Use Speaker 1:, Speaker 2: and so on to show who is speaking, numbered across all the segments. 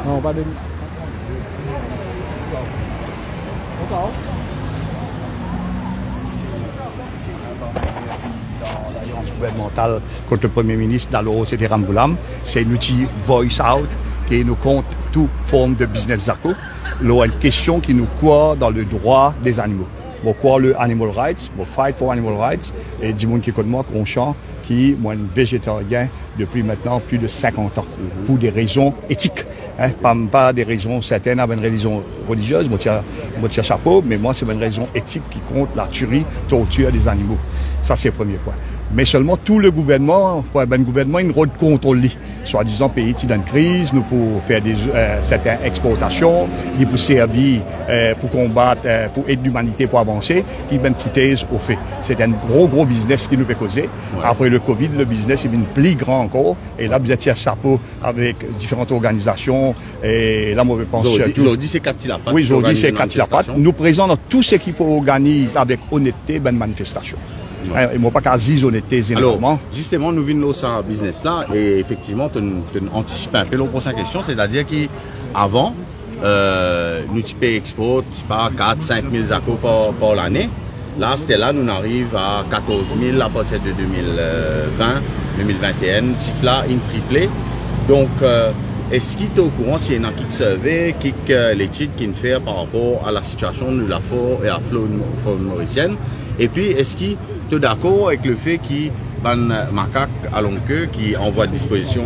Speaker 1: Non, pas de... Dans l'alliance gouvernementale contre le Premier ministre Dalo, c'était Ramboulam. C'est un outil Voice Out qui nous compte toute forme de business zaco. Là, une question qui nous croit dans le droit des animaux. Bon, quoi le animal rights, bon, fight for animal rights, et du monde qui connaît moi, conscient, qui, moi, un végétarien depuis maintenant plus de 50 ans, pour des raisons éthiques. Hein, pas des raisons certaines, avec une raison religieuse, moi, tiens chapeau, mais moi, c'est une raison éthique qui compte la tuerie, torture des animaux. Ça, c'est le premier point. Mais seulement tout le gouvernement, gouvernement, il rôle contrôle, soi-disant pays qui dans une crise, nous pour faire des certaines exportations, qui pour servir, pour combattre, pour aider l'humanité pour avancer, qui ben foutaise au fait. C'est un gros business qui nous fait causer. Ouais. Après le Covid, le business est bien plus grand encore. Et là, vous êtes à chapeau avec différentes organisations. Et là, moi, je pense surtout.
Speaker 2: Aujourd'hui, c'est Cathy Lapatte.
Speaker 1: Oui, aujourd'hui, c'est Cathy Lapatte. Nous présentons tout ce qui organise avec honnêteté une manifestation. Ouais. Et moi, pas qu'à dire honnêteté, énormément.
Speaker 2: Alors, justement, nous venons de ce business-là et effectivement, tu anticipes un peu la prochaine question, c'est-à-dire qu'avant, nous types export, pas 4-5 000 zacos par l'année. Là, c'était là, nous arrivons à 14 000 à partir de 2020, 2021, chiffre là, une triplée. Donc, est-ce qu'il est au courant s'il y en a qui surveillent, qui l'étude qu'il fait par rapport à la situation de la faune et la faune mauricienne? Et puis, est-ce qu'il est d'accord avec le fait qu'il y a un macaque à longue queue qui envoie disparition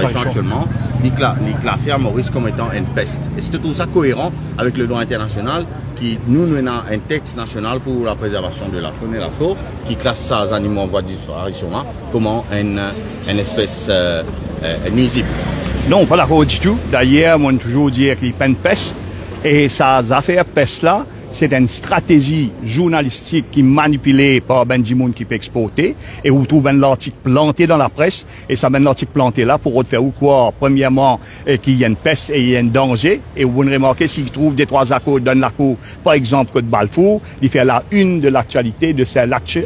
Speaker 2: actuellement, il est classé à Maurice comme étant une peste? Est-ce que tout ça cohérent avec le droit international qui, nous avons un texte national pour la préservation de la faune et la flore qui classe ces animaux en voie de disparition comme une espèce nuisible?
Speaker 1: Non, pas d'accord du tout. D'ailleurs, moi, je toujours dire qu'il n'y a pas de peste. Et ces affaires peste-là, c'est une stratégie journalistique qui est manipulée par ben du monde qui peut exporter et vous trouvez l'article planté dans la presse et ça mène l'article planté là pour faire ou quoi premièrement qu'il y a une peste et il y a un danger et vous remarquez s'il trouve des trois accords dans la cour par exemple que de Balfour il fait la une de l'actualité de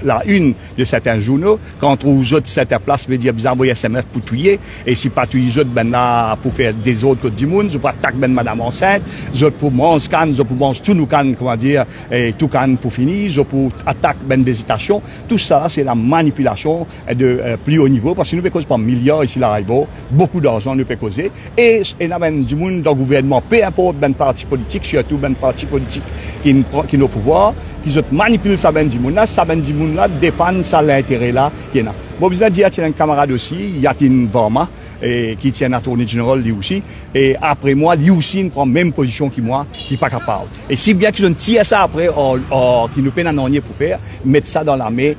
Speaker 1: la une de certains journaux quand on trouve autres certaines places veut dire vous envoyez SMF pour tuer et si pas tuer autres ben là pour faire des autres que du monde je pour attaquer ben madame enceinte je pour manger canne je pour manger tout nous canne dire tout can pour finir, je pour attaque ben d'hésitation, tout ça c'est la manipulation de plus haut niveau parce que nous peut causer par milliards ici là beaucoup d'argent nous peut causer et là ben du monde dans le gouvernement peu importe ben parti politique surtout ben parti politique qui nos pouvoirs qui manipulent ça ben du monde là défendent ça l'intérêt là qui est là. Bon vous avez dit il y a un camarade aussi Yatin Varma qui tient la tournée générale lui aussi et après moi lui aussi il prend même position que moi qui n'est pas capable et si bien qu'ils ont tiré ça après qui nous peine à n'en pour faire mettre ça dans la main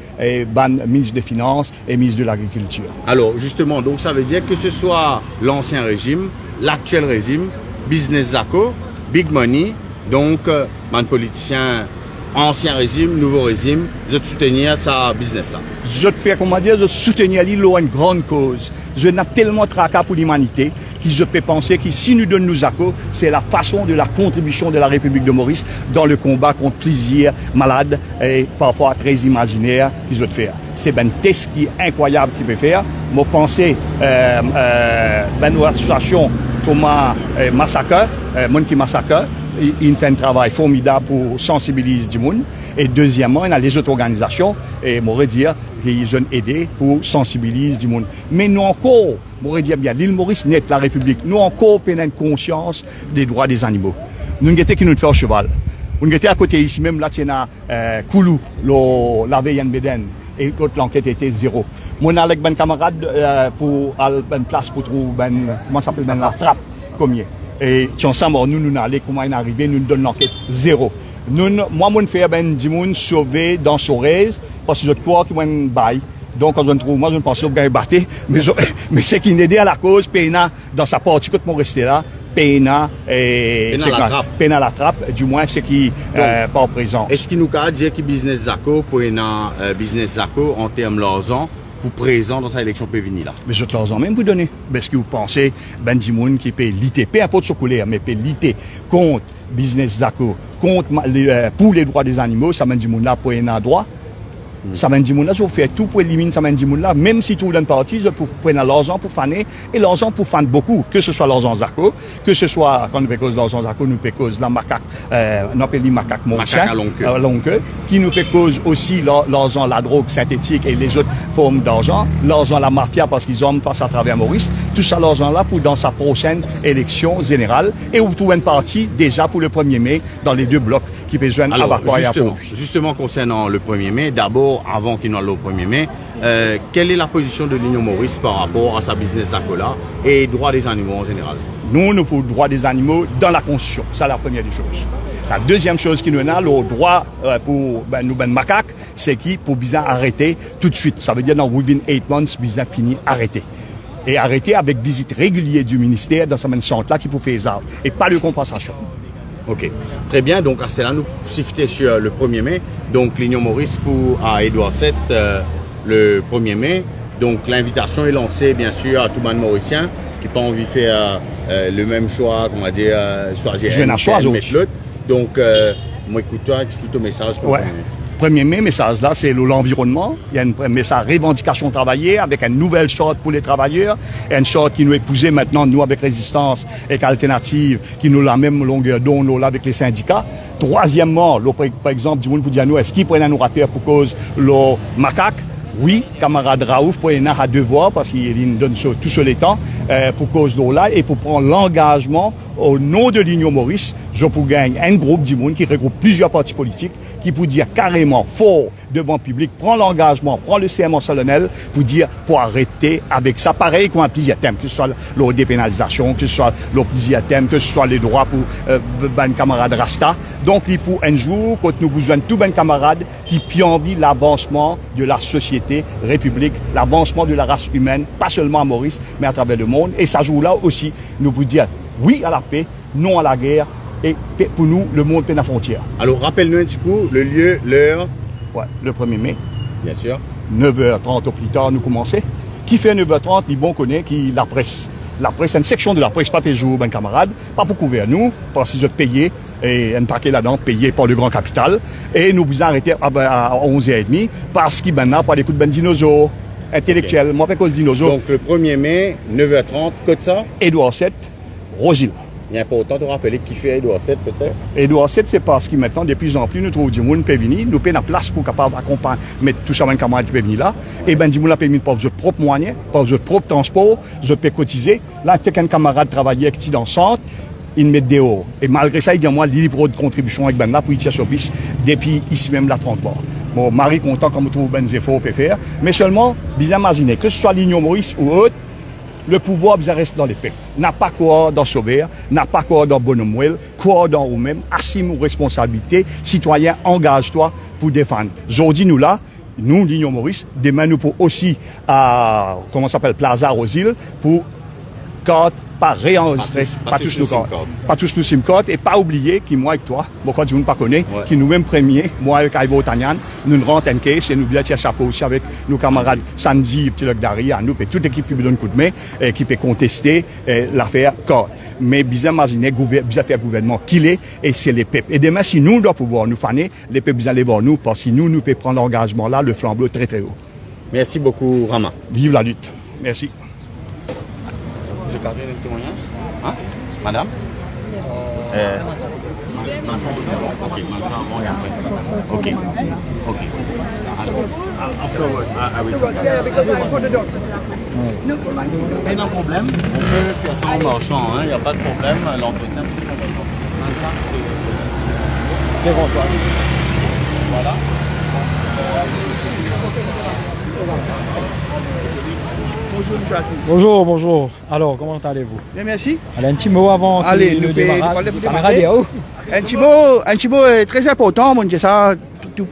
Speaker 1: ministre des Finances et ministre de l'Agriculture.
Speaker 2: Alors justement donc ça veut dire que ce soit l'ancien régime l'actuel régime business zaco big money donc man politicien ancien régime, nouveau régime, je soutenir ça business là.
Speaker 1: Je te fais comment dire, je soutenir l'îlot une grande cause. Je n'ai tellement tracas pour l'humanité que je peux penser que si nous donnons nos accords, c'est la façon de la contribution de la République de Maurice dans le combat contre plaisir malade et parfois très imaginaire qu'ils veulent faire. C'est un test qui est incroyable qu'il peut faire. Moi penser une association comme Massacre, Mon qui Massacre. Il fait un travail formidable pour sensibiliser du monde. Et deuxièmement, il y a les autres organisations, et m'aurait dire, qui jeunes aidés pour sensibiliser du monde. Mais nous encore, m'aurait dire bien, l'île Maurice net la République, nous encore prenons conscience des droits des animaux. Nous n'avons qui nous fait au cheval. Nous avons à côté ici même, là, il y a Koulou, la veille en Béden, et l'enquête était zéro. Moi, avec ben camarade pour une place pour trouver comment ça s'appelle la trappe, combien. Et ensemble, nous allons comment il est arrivé, nous donnons l'enquête zéro. Moi, je fais ben du monde sauvé dans Sorez, parce que je crois qu'il y a un bail. Donc, quand je trouve, moi, je pense que je vais battre, mais c'est qui n'aide à la cause, Péna, dans sa partie, quand je resté là, Péna la trappe, du moins, c'est qui pas en présence.
Speaker 2: Est-ce qu'il nous a dit que business Zaco, pour un business Zaco, en termes d'argent, pour présent dans sa élection pévini là?
Speaker 1: Mais je te l'argent même vous donner. Parce que vous pensez, ben du monde qui peut lutter, peu importe ce couleur, mais peut lutter contre business Zaco, contre pour les droits des animaux, ça mène du monde là pour un droit. Ça m'a dit, je fais tout pour éliminer ça m'a dit, même si tout une partie, je peux prendre l'argent pour faner, et l'argent pour fan beaucoup, que ce soit l'argent Zaco, que ce soit, quand nous pécose l'argent Zaco, nous pécose la macaque, on appelle les macaques mauriciens, qui nous pécose aussi l'argent, la drogue synthétique et les autres formes d'argent, l'argent, la mafia, parce qu'ils ont passé à travers Maurice, tout ça, l'argent-là, pour dans sa prochaine élection générale, et où tout une partie, déjà pour le 1er mai, dans les 2 blocs, qui peut joindre à
Speaker 2: justement, concernant le 1er mai, d'abord, avant qu'il n'en ait le 1er mai, quelle est la position de l'Union Maurice par rapport à sa business Zacola et droits des animaux en général?
Speaker 1: Nous, pour le droit des animaux dans la Constitution. C'est la première des choses. La deuxième chose qui nous a, le droit pour nous, macaques, c'est qui, pour bien arrêter tout de suite. Ça veut dire dans within 8 months, bien fini, arrêter. Et arrêter avec visite régulière du ministère dans ce même centre-là qui peut faire ça. Et pas de compensation.
Speaker 2: Ok, très bien. Donc, à cela, nous shifter sur le 1er mai. Donc, l'Union Maurice à Édouard VII le 1er mai. Donc, l'invitation est lancée, bien sûr, à tout le monde mauricien qui n'a pas envie de faire le même choix, qu'on va dire, choisir l'autre. Donc, moi, écoute-toi, écoute le message.
Speaker 1: Ouais. 1er mai, message là, c'est l'environnement. Il y a un message revendication travailler avec une nouvelle charte pour les travailleurs, et une charte qui nous épousait maintenant, nous, avec Résistance et Alternative, qui nous la même longueur d'onde là avec les syndicats. Troisièmement, par exemple, du monde pour dire nous, est-ce qu'ils prennent un orateur pour cause le macaque? Oui, camarade Raouf, pour y à devoir, parce qu'il donne tout sur les temps, pour cause de là, et pour prendre l'engagement au nom de l'Union Maurice, je pour gagner un groupe du monde qui regroupe plusieurs partis politiques, qui pour dire carrément fort devant le public, prend l'engagement, prend le serment solennel pour dire, pour arrêter avec ça. Pareil qu'on a plusieurs thèmes, que ce soit la dépénalisation, que ce soit le plusieurs thèmes, que ce soit les droits pour ben camarade Rasta. Donc, il pour un jour, quand nous besoin de tous ben camarades qui ont envie l'avancement de la société, république, l'avancement de la race humaine, pas seulement à Maurice, mais à travers le monde. Et ça joue-là aussi, nous vous dire oui à la paix, non à la guerre, et pour nous, le monde est la frontière.
Speaker 2: Alors, rappelle-nous un petit coup, le lieu, l'heure.
Speaker 1: Ouais, le 1er mai.
Speaker 2: Bien sûr.
Speaker 1: 9h30 au plus tard, nous commençons. Qui fait 9h30, il bon connaît, qui la presse. La presse, c'est une section de la presse, pas pour jouer, ben camarade, pas pour couvrir nous, parce qu'ils ont payé, et un paquet là-dedans, payé par le grand capital. Et nous vous arrêter à 11h30, parce qu'il maintenant, pas des coups de ben dinosaures intellectuels. Okay. Moi, je le dinosaure.
Speaker 2: Donc, le 1er mai, 9h30, code ça?
Speaker 1: Édouard VII, Rosile.
Speaker 2: Il est important de rappeler qui fait Édouard VII, peut-être.
Speaker 1: Édouard VII, c'est parce que maintenant, de plus en plus, nous trouvons du monde qui peut venir, nous payons la place pour capable accompagner, mettre tout ça, un camarade qui peut venir là. Et ben, du monde, peut venir par votre propre moyen, par votre propre transport, je peux cotiser. Là, fait qu'un camarade travaille qui dans le centre, il met dehors. Et malgré ça, il dit, moi, libre de contribution avec ben là, pour y tirer sur piste, depuis ici même la 30 bord. Bon, Marie content comme vous trouvez ben efforts peut faire. Mais seulement, bien imaginer, que ce soit l'Union Maurice ou autre, le pouvoir bien reste dans les peuples. N'a pas quoi dans Sauveur, n'a pas quoi dans Bonhomme, quoi dans vous-même, assume vos responsabilités, citoyens, engage-toi pour défendre. Aujourd'hui, nous là, nous, l'Union Maurice, demain nous pour aussi à, comment ça s'appelle, Plaza Rosile, pour carte, pas réenregistrer, pas tous nos cartes, pas tous nos SIM cards, et pas oublier qui moi avec toi, bon quand tu ne pas connais, qui nous même premier, moi avec Ivo Tanyan, nous rentrons en caisse et nous bien tirer chapeau aussi avec nos camarades Sandy, Petit Daria, nous et toute l'équipe qui nous donne coup de main, qui peut contester l'affaire carte. Mais bien imaginer, bien faire gouvernement qu'il est, et c'est les peuples. Et demain, si nous doit pouvoir nous faner, les peuples bien aller voir nous, parce que nous pouvons prendre l'engagement là, le flambeau très très haut.
Speaker 2: Merci beaucoup, Rama.
Speaker 1: Vive la lutte. Merci.
Speaker 2: Vous avez un témoignage? Hein? Madame? Ok, ok, ok. Afterwards, I will. Pas de problème, on peut faire ça en marchant, il n'y a pas de problème, l'entretien. Voilà.
Speaker 3: Bonjour, bonjour. Alors, comment allez-vous?
Speaker 4: Bien, merci.
Speaker 3: Allez, un petit mot avant
Speaker 4: Allez,
Speaker 3: le démarrage.
Speaker 4: Un petit mot très important, mon Dieu, ça, tout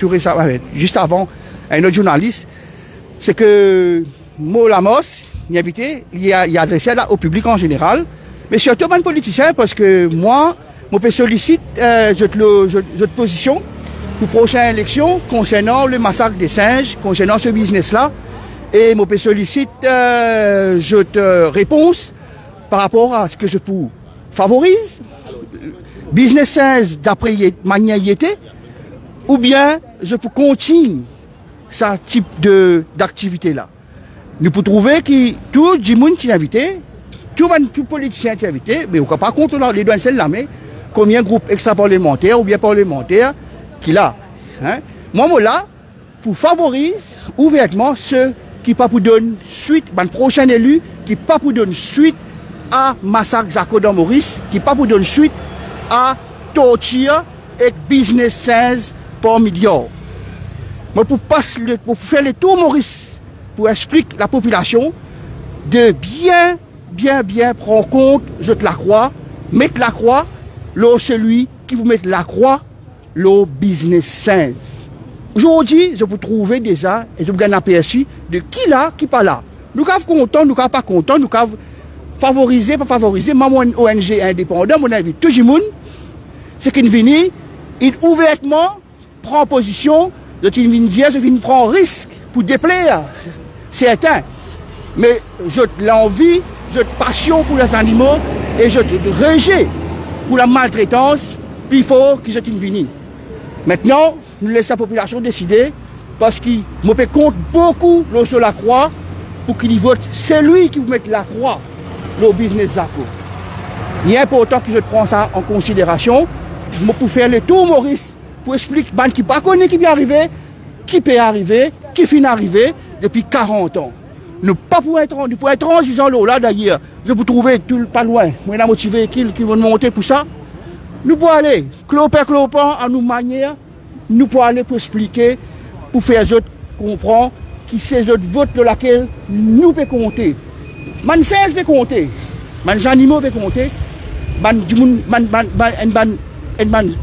Speaker 4: récemment, juste avant, un autre journaliste, c'est que Mo Lamos, il a adressé là au public en général, mais surtout un politicien, parce que moi, je sollicite votre position pour prochaine élection concernant le massacre des singes, concernant ce business-là. Et je sollicite votre réponse par rapport à ce que je vous favorise, business singe d'après manière y était, ou bien je peux continuer ce type d'activité-là. Nous pouvons trouver que tout le monde qui est invité, tout le politicien qui est invité, mais on ne peut pas contrôler les douanes celles-là, mais combien de groupes extra-parlementaires ou bien parlementaires qu'il a. Hein? Moi, là, pour favoriser ouvertement ceux qui ne peuvent pas donner suite, le prochain élu, qui ne peuvent pas donner suite à massacre Zako dans Maurice, qui ne peuvent pas donner suite à torture et business sense par milliards. Moi, pour faire le tour Maurice, pour expliquer la population de bien prendre compte de la croix, mettre la croix, là celui qui vous met la croix, le business sense. Aujourd'hui, je peux trouver déjà, et je peux gagner un aperçu de qui là, qui pas là. Nous sommes contents, nous sommes pas contents, nous sommes favorisés, pas favorisés. Moi, mon ONG indépendant, mon avis, tout le monde, c'est qu'il vient, il ouvertement prend position, il vient dire, je viens prendre risque pour déplaire certains. Mais j'ai l'envie, j'ai passion pour les animaux et j'ai rejet pour la maltraitance, puis il faut que je vienne. Maintenant, nous laissons la population décider parce qu'il me compte beaucoup sur la croix pour qu'il vote. C'est lui qui vous met la croix, le business Zako. Il est important que je prenne ça en considération pour faire le tour Maurice, pour expliquer qui ne pas connaît qui peut arriver, qui finit arriver depuis 40 ans. Nous pas pour être transition là d'ailleurs, je peux trouver tout pas loin. Moi la motivé qui vont monter pour ça. Nous pouvons aller clopin à nous manière, nous pouvons aller pour expliquer, pour faire les autres comprendre qui ces autres votes de laquelle nous pouvons compter. Man 16 peut compter, man animaux peut compter, man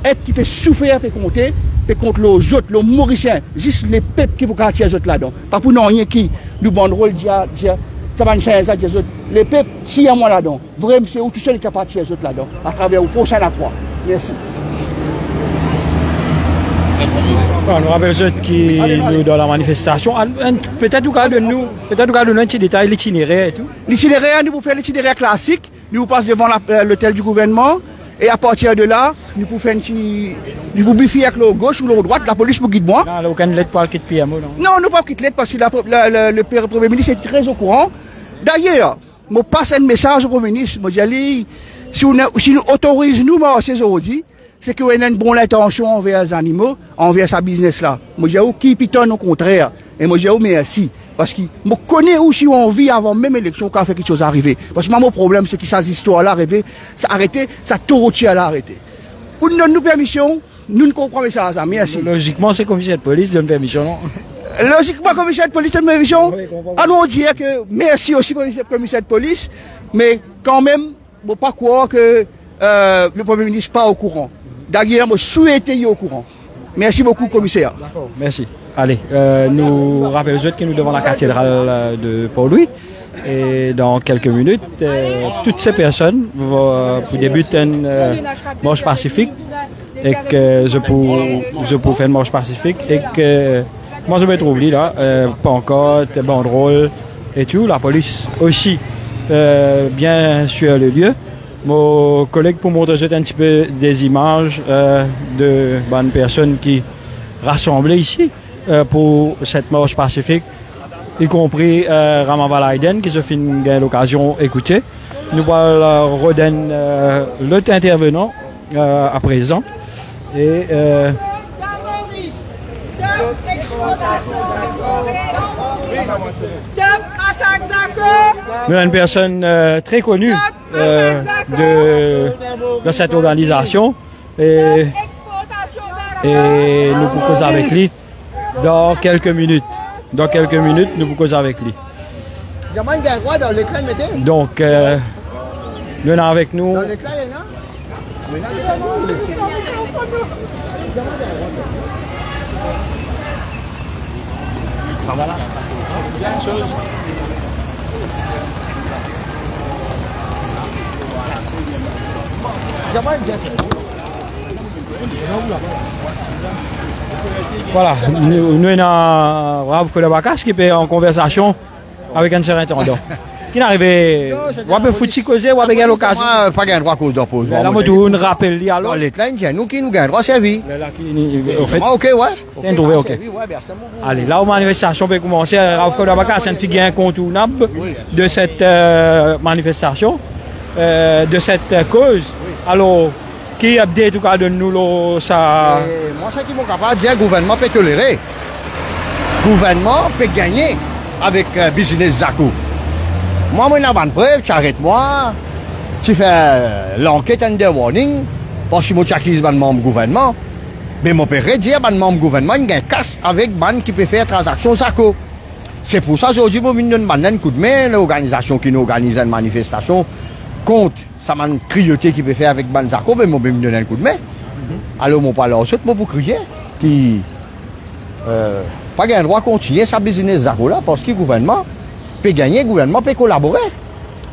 Speaker 4: être qui fait souffrir peut compter, peut contre les autres, les Mauriciens, juste les peuples qui vont quartier les autres là-dedans. Pas pour non rien qui nous banderole dire ça va nous les peuples, s'il y a moi là-dedans, vraiment c'est où tout seul qui a parti les autres là-dedans, à travers le prochain la croix. Merci.
Speaker 3: Bon, nous rappelons ceux qui nous dans la manifestation. Peut-être qu'on de nous un petit détail, l'itinéraire et tout.
Speaker 4: L'itinéraire, nous pouvons faire l'itinéraire classique. Nous passons devant l'hôtel du gouvernement. Et à partir de là, nous pouvons faire un petit. Nous pouvons biffer avec le gauche ou le droite. La police pour guider moi.
Speaker 3: Non, il n'y a aucune lettre pour le quitter PMO.
Speaker 4: Non, nous pas quitter lettre parce que le Premier ministre est très au courant. D'ailleurs, je passe un message au Premier ministre. Je dis, si nous autorisons nous à ces aujourd'hui, c'est qu'on a une bonne intention envers les animaux, envers sa business là. Moi, je dis, qui pitonne au contraire. Et moi, je dis, merci. Parce que je connais où si on vit avant même l'élection quand fait quelque chose arriver. Parce que mon problème, c'est que ces histoires-là arrivent, ça arrêté, ça tournoie là arrêté. Ou nous donne permission, nous ne comprenons pas ça. Merci.
Speaker 3: Logiquement, c'est commissaire de police donne permission, non?
Speaker 4: Logiquement, commissaire de police donne permission. Alors, on dirait que merci aussi, commissaire de police, mais quand même, il ne faut pas croire que le Premier ministre n'est pas au courant. D'ailleurs, je souhaite être au courant. Merci beaucoup, commissaire.
Speaker 3: D'accord, merci. Allez, nous rappelons que nous devons la cathédrale de Port-Louis. Et dans quelques minutes, toutes ces personnes vont débuter une marche pacifique. Et que je peux faire une marche pacifique. Et que moi, je me trouve là, pancarte, banderole et tout. La police aussi, bien sur le lieu. Mon collègue pour montrer un petit peu des images de bonnes personnes qui rassemblées ici pour cette marche pacifique, y compris Raman Valaiden qui se fait l'occasion d'écouter. Nous allons redonner l'autre intervenant à présent. Et nous avons une personne très connue de cette organisation et nous pouvons causer avec lui dans quelques minutes. Dans quelques minutes, nous pouvons causer avec lui. Donc, nous sommes avec nous. Voilà, nous avons Rav Koulabakas qui est en conversation avec un surintendant. qui n'arrive, ou peu foutu causer, ou bien l'occasion.
Speaker 4: Pas gain droit à cause d'oppose.
Speaker 3: La moto, on rappelle li alors.
Speaker 4: Les trains, c'est nous qui nous gagnons droit servi.
Speaker 3: En fait,
Speaker 4: ok, ouais.
Speaker 3: c'est trouvé, ok. Allez, là où manifestation peut commencer, Raouf Kodabaka, c'est une figure incontournable de cette manifestation, de cette cause. Alors, qui update tout cas de nous ça?
Speaker 4: Moi, ce qui est capable de dire, le gouvernement peut tolérer. Le gouvernement peut gagner avec business Zakou. Moi, je n'ai pas de preuve, tu arrêtes moi, tu fais l'enquête under warning, parce que je suis un membre du gouvernement. Mais je peux dire que le membre du gouvernement il a un casse avec les qui peut faire transaction Zakou. C'est pour ça qu'aujourd'hui, je vais donner un coup de main, l'organisation qui nous organise une manifestation contre ça m'a crioté qui peut faire avec Banzako, mais je vais me donner un coup de main. Alors, je parle ensuite pour crier qui pas le droit de continuer sa business Zako là parce que le gouvernement peut gagner, le gouvernement peut collaborer.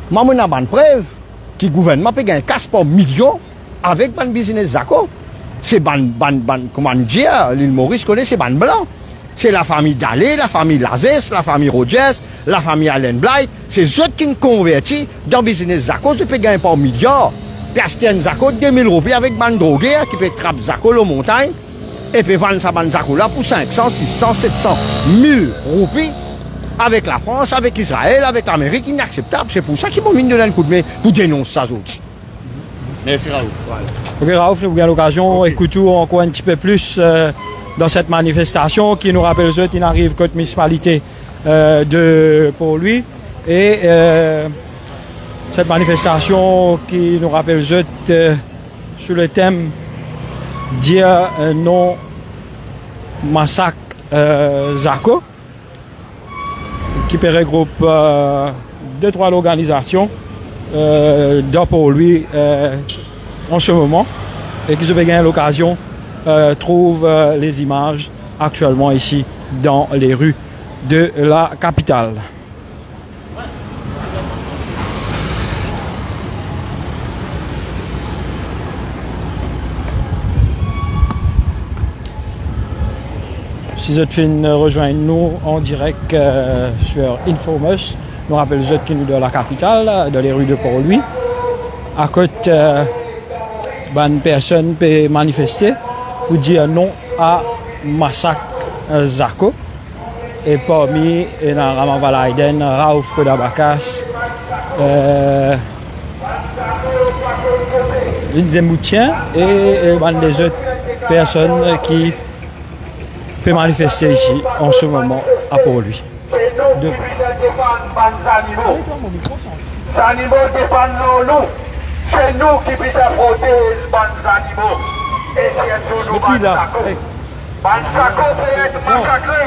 Speaker 4: Moi, je n'ai pas de preuve que le gouvernement peut gagner 4 par million avec le business Zako. C'est comment dire, l'île Maurice connaît, c'est ban blanc. C'est la famille Dalé, la famille Lazès, la famille Rogers, la famille Allen Blight. C'est eux qui ont converti dans le business Zako. Je peux gagner par milliard. Puis acheter un Zako de 2000 roupies avec ban drogué qui peut trapper Zako aux montagnes. Et puis vendre sa ban Zako là pour 500, 600, 700, 1000 roupies. Avec la France, avec Israël, avec l'Amérique, inacceptable. C'est pour ça qu'ils m'ont mis de un coup de main pour dénoncer ça aussi.
Speaker 2: Merci Raouf.
Speaker 3: Ok Raouf, nous avons l'occasion d'écouter encore un petit peu plus dans cette manifestation qui nous rappelle ceux qui n'arrivent qu'aux municipalités pour lui. Et cette manifestation qui nous rappelle ceux sur le thème dire non massacre Zako, qui regroupe 2-3 organisations pour lui en ce moment et qui se fait gagner l'occasion trouve les images actuellement ici dans les rues de la capitale. Si vous êtes rejoindre nous en direct sur Infomos, nous rappelle les autres qui nous de la capitale, dans les rues de Port-Louis. À côté, une personne peut manifester pour dire non à massacre Zako. Et parmi dans Raman Valaiden, Raouf Kodabakas, Lindemoutien et des autres personnes qui peuvent manifester ici en ce moment à Port-Louis.
Speaker 5: Les animaux dépendent de nous. C'est nous qui puissions protéger les animaux. Et surtout nous, Banzako. Banzako peut être massacré.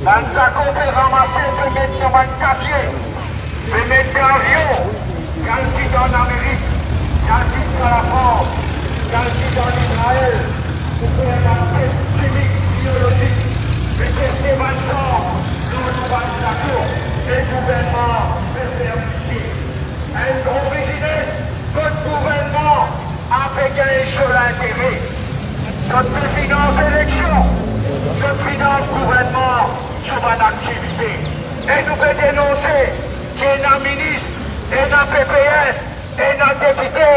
Speaker 5: Banzako peut ramasser, peut mettre sur un quartier. Peut mettre dans l'avion. Quand il est en Amérique, quand il est dans la France, quand il est en Israël. Pour faire un test chimique, biologique. Mais c'est 20 ans, nous, Banzako. Le gouvernement peut faire ici. Un gros business, votre gouvernement a fait gagner sur l'intérêt. Notre finance élection, notre finance gouvernement sur une activité. Et nous pouvons dénoncer qu'il y a un ministre, et un PPS, et un député,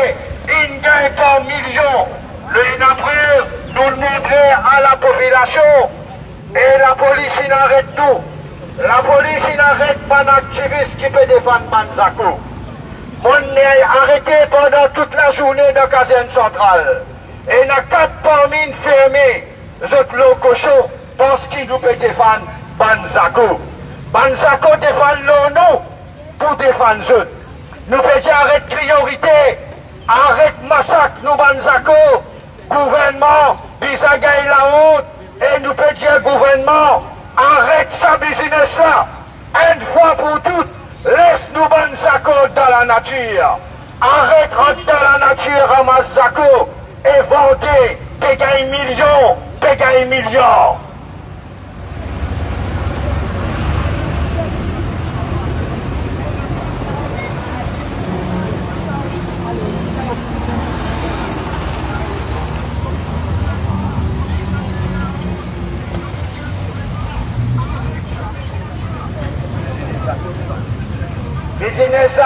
Speaker 5: il gagne par millions. Le après, nous le montrer à la population. Et la police, il arrête tout. La police, il n'arrête pas d'activistes qui peut défendre Banzako. On est arrêté pendant toute la journée dans la caserne centrale. Et il y a 4 parmi fermés, autres locaux chauds, parce qu'ils nous peuvent défendre Banzako. Banzako défend nous pour défendre eux. Nous pouvons dire arrête priorité, arrête massacre, nous Banzako. Gouvernement, bisa gagne la honte, et nous pouvons dire gouvernement, arrête sa business là, une fois pour toutes, laisse-nous Banzako dans la nature. Arrête rentrer dans la nature, ramasse Zako et vendez, pégay millions, pégay millions.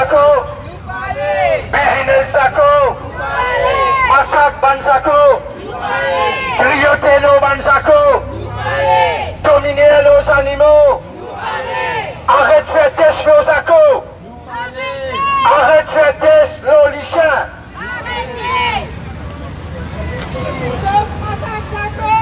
Speaker 5: Banzako, Business Zako, Massacre Banzako, Grioter nos Banzako, dominer nos animaux, arrête de faire test nos Zako, arrête de faire test nos lichins.
Speaker 6: Stop Massacre Zako,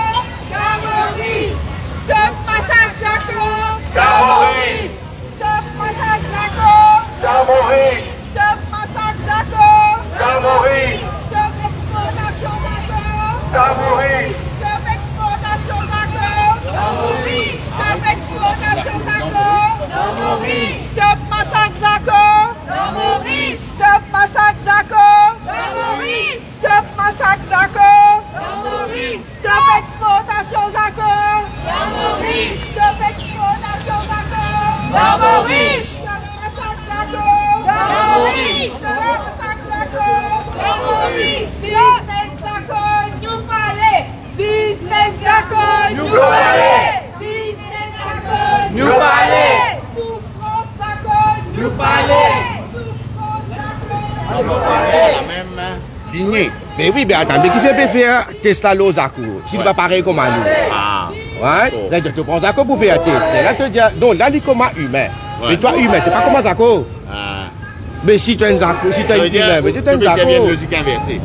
Speaker 6: Gamoris. Stop Massacre Zako,
Speaker 5: Gamoris.
Speaker 6: Stop Massacre Zako,
Speaker 5: Gamoris.
Speaker 6: Stop Massacre Zako,
Speaker 5: Gamoris.
Speaker 6: Stop exportation Zako,
Speaker 5: Gamoris.
Speaker 6: Stop exportation Zako, Stop exportation Zako, Stop Massacre Zako, Stop Massacre Zako, Stop Massacre Zako, Stop exportation Zako, Stop exportation Zako, Stop Massacre Zako, Stop Massacre Zako, Business Zako, nous parler, Business Zako, nous parler, Business Zako, nous parler, Souffrance Zako, nous parler, Souffrance Zako, nous parler.
Speaker 7: Digné. Mais oui, mais attendez, qui fait faire Tesla Zako? S'il va pareil comme à nous. Ouais. Là, je te prends Zako pour faire test. Là, tu dis, non, là, il est comme un humain. Mais toi, humain, tu n'es pas comme un Zako. Mais si tu es un Zako, si tu es un humain, mais tu es un Zako.
Speaker 2: C'est une logique inversée.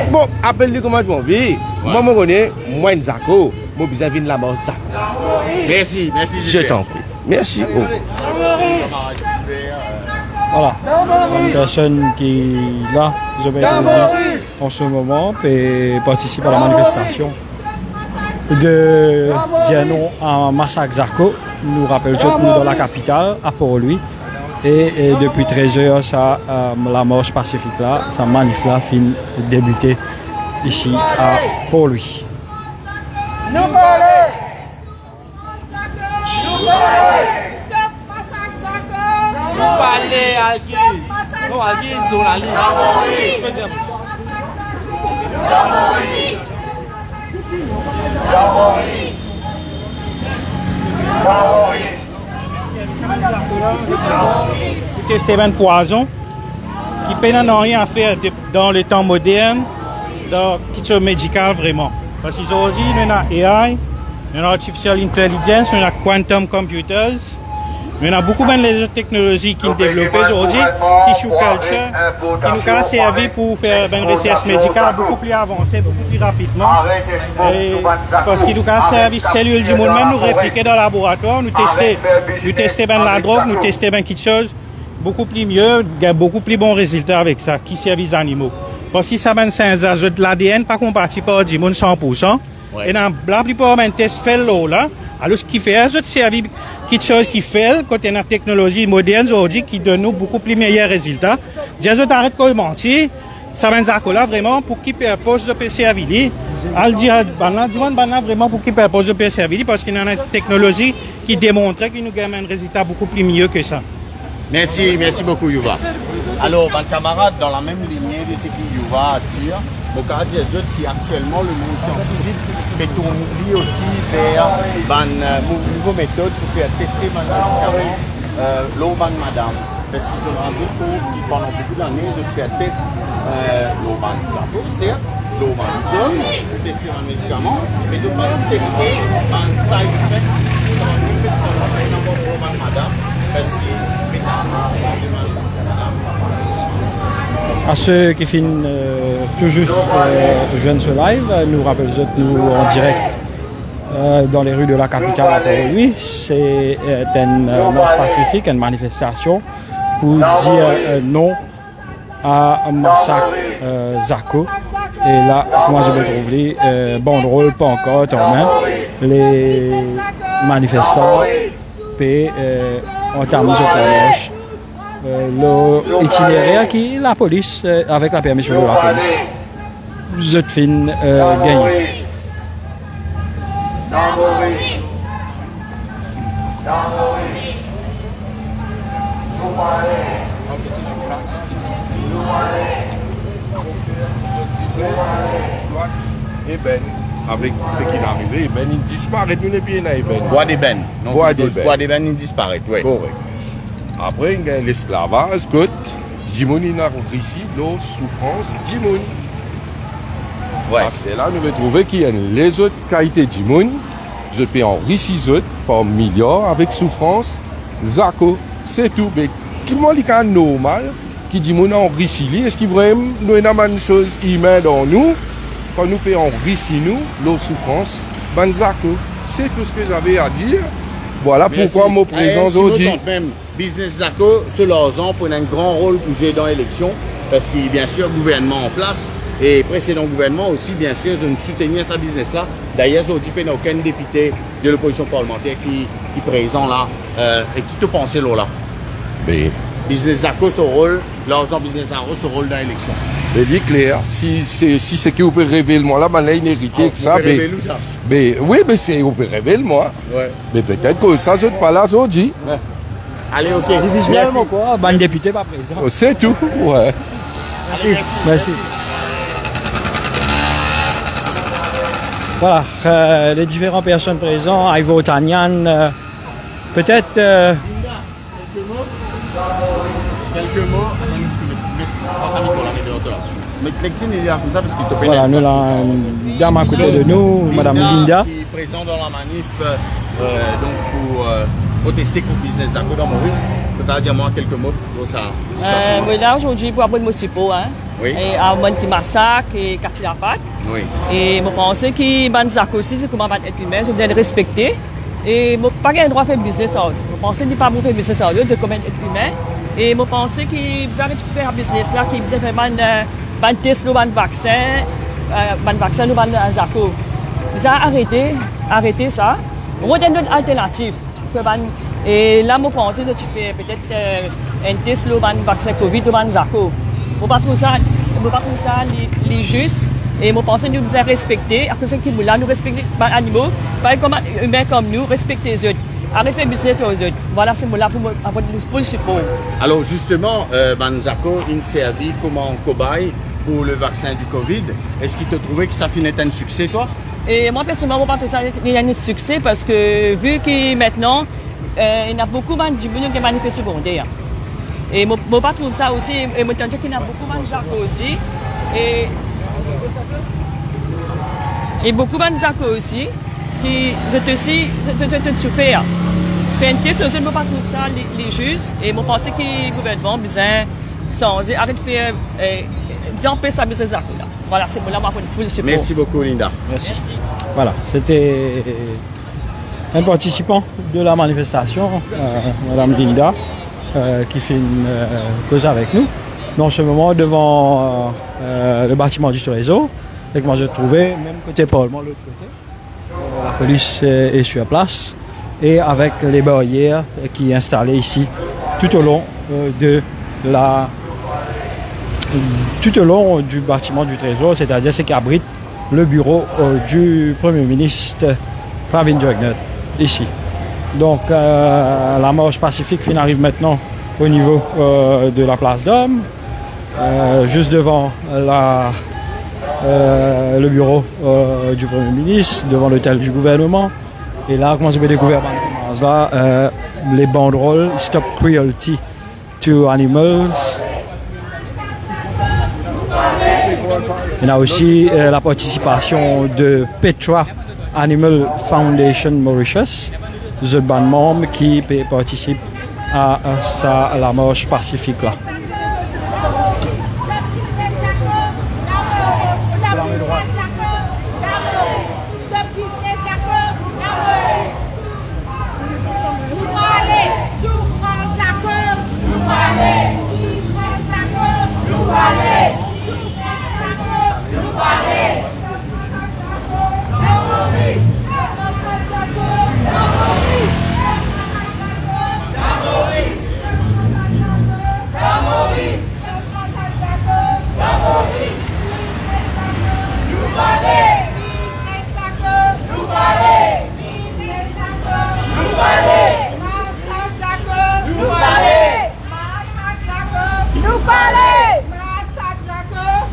Speaker 7: Bon, appelle-lui comment je m'en vis. Moi, je connais, moi, un Zako. Moi, je viens de la mort Zako.
Speaker 2: Merci, merci.
Speaker 7: Je t'en prie. Merci. Oh.
Speaker 3: Voilà, une personne qui là, en ce moment et participe à la manifestation de dire non à Massacre Zako. Nous rappelons que nous dans la capitale, à Port-Louis. Et depuis 13 heures, ça, la marche pacifique là, ça manif là, fin débuté ici à Port-Louis.
Speaker 6: Nous parler! Nous parler! Stop Massacre Zako!
Speaker 2: Nous parler à qui? Non, à qui journaliste?
Speaker 8: Tester un poison qui n'a rien à faire dans le temps moderne, dans le kitchen médical vraiment. Parce qu'aujourd'hui, on a AI, on a Artificial Intelligence, on a Quantum Computers, on a beaucoup de technologies qui sont développées aujourd'hui, tissue culture, qui nous ont servi pour faire une recherche médicale beaucoup plus avancée, beaucoup plus rapidement. Et parce qu'il nous ont servi cellules du monde, même nous répliquer dans le laboratoire, nous tester la drogue, nous tester quelque chose beaucoup plus mieux, beaucoup plus bons résultats avec ça, qui servent les animaux. Parce que ça c'est un ajout de l'ADN, pas compatible par du monde 100%. Ouais. Et dans la plupart des tests fait là, alors ce qui fait, un autre service, quelque chose qui fait, quand on a une technologie moderne aujourd'hui, qui donne nous beaucoup plus meilleurs résultats. Déjà, je t'arrête de mentir, ça va là vraiment pour qui pose de PCAVD. Elle dit, vraiment pour qui pose de PCAVD, parce qu'il y a une technologie qui démontre qu'il nous gagne un résultat beaucoup plus mieux que ça.
Speaker 2: Merci, merci beaucoup Yuva. Alors, mon camarade, dans la même lignée de ce que Yuva dire, mon camarade qui actuellement le monde scientifique fait tourner aussi vers une nouvelle méthode pour faire tester médicaments l'eau madame. Parce qu'ils ont rendu compte que pendant beaucoup d'années, de faire test l'eau certes, l'eau zone, pour tester un médicament, mais de ne pas tester un side effect sur un médicament madame. Parce que
Speaker 3: à ceux qui finissent tout juste joindre ce live, nous rappelons nous en direct dans les rues de la capitale à Port-Louis. C'est une marche pacifique, une manifestation pour dire non à Massacre Zako. Et là, comment je me trouve banderole, pancarte en main. Les manifestants entament cette marche. L'itinéraire qui la police, avec la permission de la police, je fin gagné.
Speaker 7: Et ben, avec ce qui est arrivé, ben, il disparaît, nous les pieds, ben.
Speaker 2: Bois des bennes.
Speaker 7: Bois des bennes.
Speaker 2: Bois des bennes, il disparaît, oui.
Speaker 7: Correct. Après, il y a l'esclavage, que Dimouni n'a ici, l'eau, souffrance, Dimouni. Ouais. C'est là nous retrouvons qu'il y a les autres qualités Dimouni. Je peux en Russie par milliard avec souffrance, Zako, c'est tout. Mais comment est normal qui Dimouni en Russie, est-ce qu'il vraiment nous avons une chose humaine dans nous, quand nous payons en Russie, nous, l'eau souffrance, Banzako. C'est tout ce que j'avais à dire. Voilà pourquoi mon présent aujourd'hui.
Speaker 2: Même Business Zako, sur leurs ans, prennent un grand rôle pour jouer dans l'élection, parce qu'il y a bien sûr gouvernement en place, et précédent gouvernement aussi, bien sûr, ils ont soutenu ce business-là. D'ailleurs, aujourd'hui, il n'y a aucun député de l'opposition parlementaire qui est présent là, et qui te pensait là.
Speaker 7: Mais
Speaker 2: Business Zako, son rôle, leurs ans Business Zako, son rôle dans l'élection.
Speaker 7: Mais dit clair, si c'est que vous pouvez révéler moi là, il est hérité que ça. Mais oui, mais c'est vous pouvez révéler moi. Ouais. Mais peut-être que ça, je ne pas là aujourd'hui.
Speaker 2: Ouais. Allez, ok.
Speaker 3: Visuellement quoi, ban député pas présent.
Speaker 7: C'est tout, ouais.
Speaker 3: Allez, merci. Voilà, les différentes personnes présentes, Ivo Tanyan, peut-être.
Speaker 2: Quelques mots.
Speaker 3: Voilà, nous avons une dame à côté de nous, Madame Linda.
Speaker 2: Qui est présente dans la manif donc pour protester contre Business Zako dans Maurice. Peut-être dire moi quelques mots pour ça.
Speaker 9: Là aujourd'hui pour apprendre Mosipo, hein.
Speaker 2: Oui.
Speaker 9: Et à mon qui massacre et quartier la Pâte.
Speaker 2: Oui.
Speaker 9: Et je pense que Business Zako aussi c'est comment être humain, je dois le respecter. Et je pas le droit de faire business ça. Je pense que pas faire business ça, je comment être humain. Et je pense que vous avez fait un business là qui vous fait ban test ou ban vaccin ou ban Zako. Vous avez arrêté ça. On donne une alternative. Et là, je pense que tu fais peut-être un test ou ban vaccin Covid ou ban Zako. Je ne pas trouver ça les juste. Et je pense que nous devons respecter. Après ce qui est là, nous respectons les animaux, pas comme humains comme nous, respecter les autres. Arrête de faire business aux autres. Voilà, c'est là pour le support.
Speaker 2: Alors justement, Banzako, il servi comme un cobaye pour le vaccin du Covid. Est-ce qu'il te trouvait que ça finit un succès, toi?
Speaker 9: Et moi, personnellement, je pense que ça a un succès parce que vu que maintenant, il y a beaucoup de gens qui manifestent secondaires. Et je ne trouve ça aussi, et je me dis qu'il y a beaucoup de Banzako aussi. Et beaucoup de Banzako aussi, qui je souffert. Fait un test, je ne peux pas trouver ça les justes. Et je pense que le gouvernement a besoin de arrêter de faire bien ça business là. Voilà, c'est là pour le support.
Speaker 2: Merci beaucoup, Linda.
Speaker 3: Merci. Voilà, c'était un participant de la manifestation, Madame Linda, qui fait une cause avec nous. Dans ce moment, devant le bâtiment du Trésor, et que moi je trouvais, même côté Parlement, l'autre côté. La police est sur place et avec les barrières qui sont installées ici tout au long du bâtiment du Trésor, c'est-à-dire ce qui abrite le bureau du Premier ministre Pravin Gordhan ici. Donc la marche pacifique arrive maintenant au niveau de la place d'Homme, juste devant le bureau du Premier ministre, devant l'hôtel du gouvernement. Et là, comment je vais découvrir les banderoles Stop Cruelty to Animals. Il y a aussi la participation de Petra Animal Foundation Mauritius, the band membre qui participe à la marche pacifique là.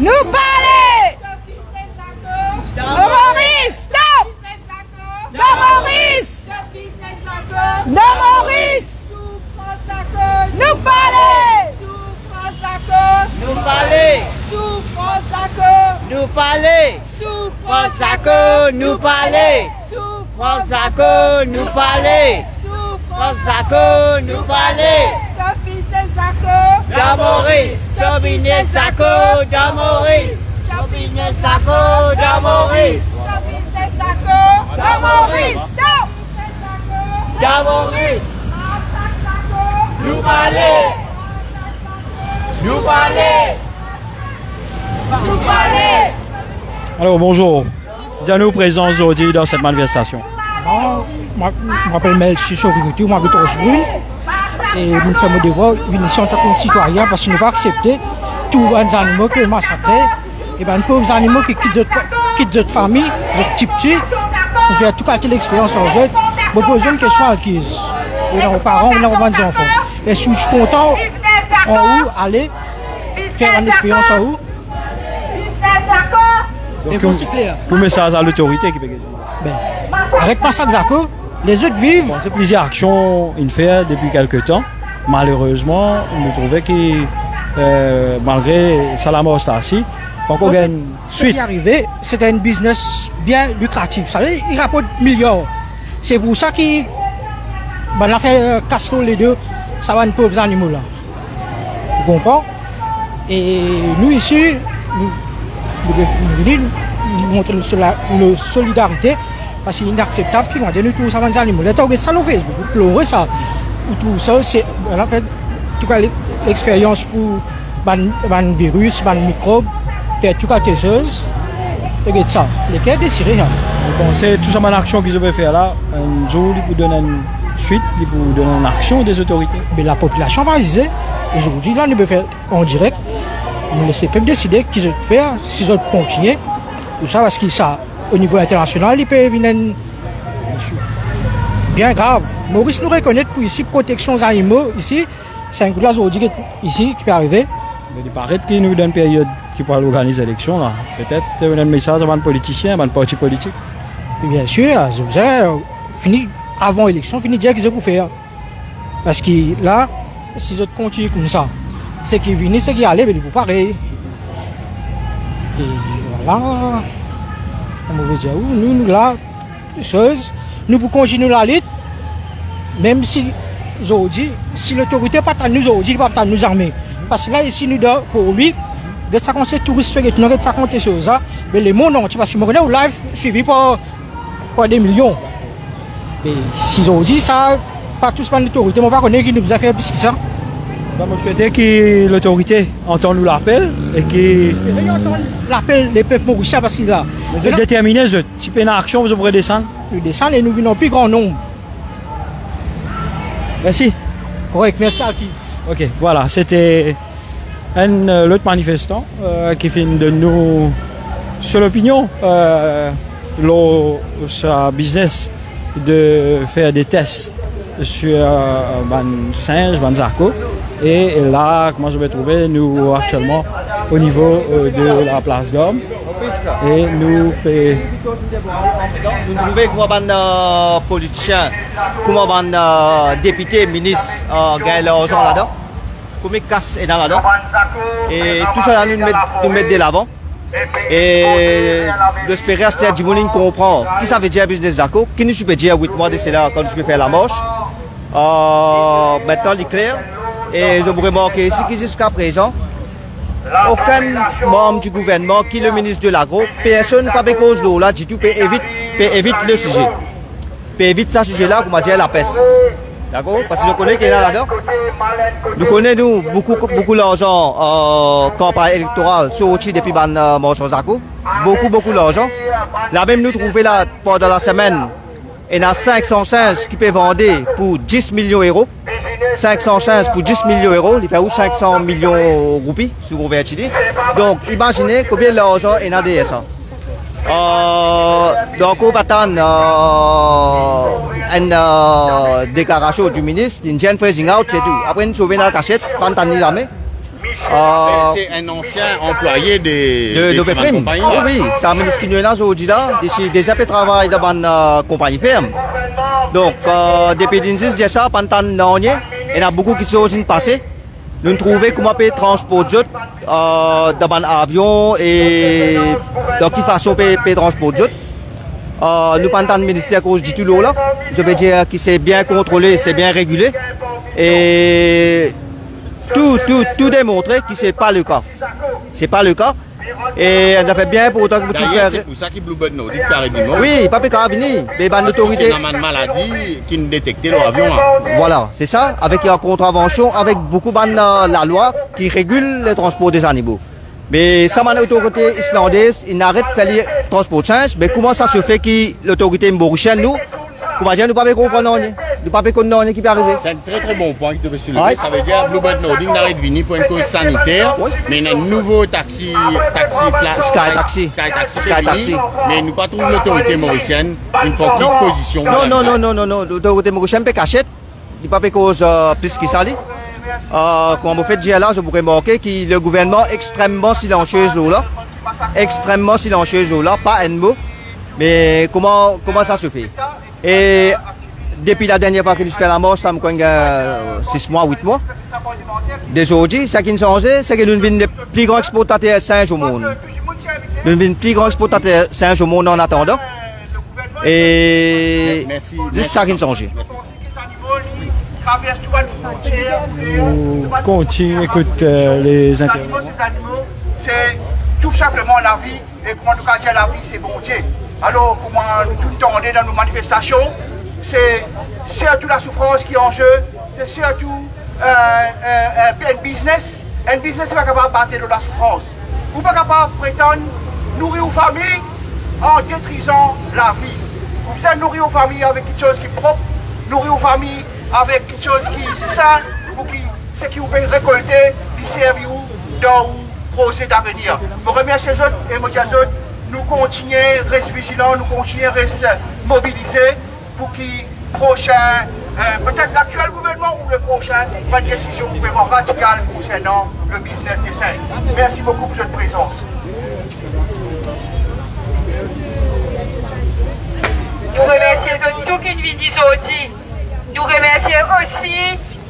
Speaker 6: Nous parler! De Maurice! Stop! De Maurice! De Maurice!
Speaker 10: nous parler.
Speaker 6: Souffrance
Speaker 10: Zako, nous parler.
Speaker 6: Souffrance
Speaker 10: Zako, nous parler.
Speaker 6: Souffrance
Speaker 10: Zako, nous parler.
Speaker 6: Stop business Zako.
Speaker 10: Dans Maurice, stop business Zako, dans Maurice. Stop business Zako, dans Maurice.
Speaker 6: Stop business Zako.
Speaker 10: Dans Maurice.
Speaker 6: Stop.
Speaker 10: Dans Maurice. Nous parler. Nous parler. Nous parler.
Speaker 3: Alors bonjour, nous présents aujourd'hui dans cette manifestation.
Speaker 11: Je m'appelle Melchi Chorigouti, je m'habite au Osbrune. Et je fais mon devoir ici en tant que citoyen parce que nous ne pouvons pas accepter tous les animaux qui sont massacrés. Et bien, tous les animaux qui quittent notre famille, notre petit, pour faire tout qualité l'expérience en jeu, nous posons une question acquise. Et nos parents, nos enfants. Et si je suis content, en haut, aller faire une expérience en haut.
Speaker 3: Donc, pour message à l'autorité qui peut
Speaker 11: ben, avec Massacre Zako, les autres vivent.
Speaker 3: Bon, c'est plusieurs actions une fait depuis quelques temps. Malheureusement, on trouvait que malgré Salama Ostasi, encore une suite.
Speaker 11: Ce qui est arrivé, c'était un business bien lucratif. Ça veut dire, il rapporte milliards. C'est pour ça qu'il a fait Castro les deux, ça va une pauvres animaux là. Vous comprenez? Et nous ici, nous venons montrer la solidarité parce qu'il est inacceptable qu'ils ont donné tous ces animaux. Les gens qui sont sur Facebook, vous pleurez ça. Tout ça, c'est en fait l'expérience pour les virus, les microbes, faire tout cas des choses. Et ça, lesquels décider.
Speaker 3: Bon, c'est tout ça une action qu'ils ont fait là. Un jour, ils vous donnent une suite, ils vous donnent une action des autorités.
Speaker 11: Mais la population va diser, aujourd'hui, là, nous pouvons faire en direct. Nous laissons pas décider qu'ils veulent faire, s'ils veulent continuer. Tout ça parce que ça, au niveau international, il peut venir bien grave. Maurice nous reconnaît pour ici, protection des animaux, ici, c'est un coup de la aujourd'hui ici qui peut arriver.
Speaker 3: Il paraît qu'il nous donne une période qui pourra organiser l'élection là. Peut-être un message à un politicien, à un parti politique.
Speaker 11: Et bien sûr, fini avant l'élection, fini dire qu'ils ont faire. Parce que là, s'ils continuent comme ça, c'est qu'ils viennent, c'est qu'ils allaient, mais ils vont pareil. Et voilà. On va dire, nous là, chose, nous pour continuer la lutte, même si aujourd'hui, si l'autorité n'est pas à nous aujourd'hui, il ne va pas nous armer. Parce que là, ici, nous devons, pour lui, de ça qu'on sait tout respecter, de ça qu'on sait sur ça, mais les mots non, parce que je au live suivi par des millions. Et si aujourd'hui, ça, pas tous par l'autorité, on ne va pas connaître qui nous a fait plus que ça.
Speaker 3: Je souhaite que l'autorité entende nous l'appel et que.
Speaker 11: L'appel des peuples mauriciens parce qu'il a.
Speaker 3: Vous êtes déterminés, si vous avez une action, vous pourrez descendre.
Speaker 11: Nous descendons et nous venons plus grand nombre.
Speaker 3: Merci.
Speaker 11: Correct, merci Alkis.
Speaker 3: Ok, voilà, c'était l'autre manifestant qui fait de nous sur l'opinion, sa business de faire des tests sur singe, Zako. Et là, comment je vais trouver, nous actuellement au niveau de la place d'Homme. Et nous
Speaker 10: trouvons comment les politiciens, comment les députés, ministres gagnent l'argent là-dedans, comment ils cassent là-dedans. Et tout ça, nous mettre de l'avant. Et l'espérer à ce que comprend qui ça veut dire business Zako, qui nous peut dire 8 mois de cela quand je peux faire la marche. Maintenant, il est clair. Et je vous remarque ici que jusqu'à présent, aucun membre du gouvernement, qui est le ministre de l'Agro, personne n'a pas cause de là, du tout, peut éviter le sujet. Peut éviter ce sujet-là, comme on dit la peste. D'accord? Parce que je connais qu'il y en a là-dedans. Nous connaissons beaucoup d'argent campagne électorale sur Ochi depuis Manchon Zako. Beaucoup d'argent. Là même nous trouvons là pendant la semaine, il y a 516 qui peuvent vendre pour 10 millions d'euros. 516 pour 10 millions d'euros, il fait où 500 millions de roupies sur le gouvernement. Donc imaginez combien d'argent il y a derrière ça. Donc on va attendre une déclaration du ministre, une jeune phasing out, c'est tout. Après nous sauver dans la cachette, pas de l'armée.
Speaker 2: C'est un ancien employé de
Speaker 10: compagnie. Oui, c'est un ministre qui est là aujourd'hui là, déjà peut travailler dans une compagnie ferme. Donc depuis 2010, ça, pendant l'année, il y a beaucoup qui sont passés. nous trouvons comment payer transport dans un avion et dans quelle façon payer transport nous pas le ministère à cause du tout là. Je veux dire que c'est bien contrôlé, c'est bien régulé et tout démontré que c'est pas le cas. C'est pas le cas. Et on a fait bien pour autant que tu fais.
Speaker 2: C'est pour ça que Bluebird Nordic peut arriver.
Speaker 10: Oui, pas peut venir. Mais l'autorité.
Speaker 2: C'est une maladie qui nous détectait l'avion.
Speaker 10: Voilà, c'est ça. Avec une contravention, avec beaucoup de la loi qui régule le transport des animaux. Mais ça, l'autorité islandaise, il n'arrête de faire le transport de singes. Mais comment ça se fait que l'autorité mauricienne, nous, comment dire, nous ne pouvons pas comprendre, nous ne pouvons pas connaître qui peut arriver.
Speaker 2: C'est un très très bon point que tu veux soulever. Ça veut dire que Bluebird Nordic n'arrête de venir pour une cause sanitaire. Mais il y a un nouveau taxi
Speaker 10: Sky Taxi.
Speaker 2: Mais nous ne trouvons pas l'autorité mauricienne une petite position.
Speaker 10: Non. L'autorité mauricienne peut cacher. Il n'y a pas cause plus que ça. Comme vous faites dire là, je pourrais remarquer que le gouvernement est extrêmement silencieux là. Extrêmement silencieux là, pas un mot. Mais comment ça se fait? Et depuis la dernière fois que je fais la mort, ça me connaît 6 mois, 8 mois. Aujourd'hui, ce qui a changé, c'est que nous sommes les plus grands exportateurs de singes au monde. Nous sommes les plus grands exportateurs de singes au monde en attendant. Et c'est ça qui a changé.
Speaker 3: On continue, écoute les intervenants.
Speaker 4: C'est tout simplement la vie. Et comment nous dire la vie, c'est bon Dieu. Alors, comment tout le temps on est dans nos manifestations, c'est surtout la souffrance qui est en jeu, c'est surtout un business. Un business n'est pas capable de passer de la souffrance. Vous n'êtes pas capable de prétendre nourrir vos familles en détruisant la vie. Vous pouvez nourrir vos familles avec quelque chose qui est propre, nourrir vos familles avec quelque chose qui est sain, pour ce qui vous pouvez récolter, qui servir dans vos projets d'avenir. Je remercie les autres et moi, nous continuons à rester vigilants, nous continuons à rester mobilisés pour qu'il prochain, peut-être l'actuel gouvernement ou le prochain, prenne une décision vraiment radicale concernant le business des singes. Merci beaucoup pour votre présence.
Speaker 6: Nous remercions tout qui nous dit aujourd'hui. Nous remercions aussi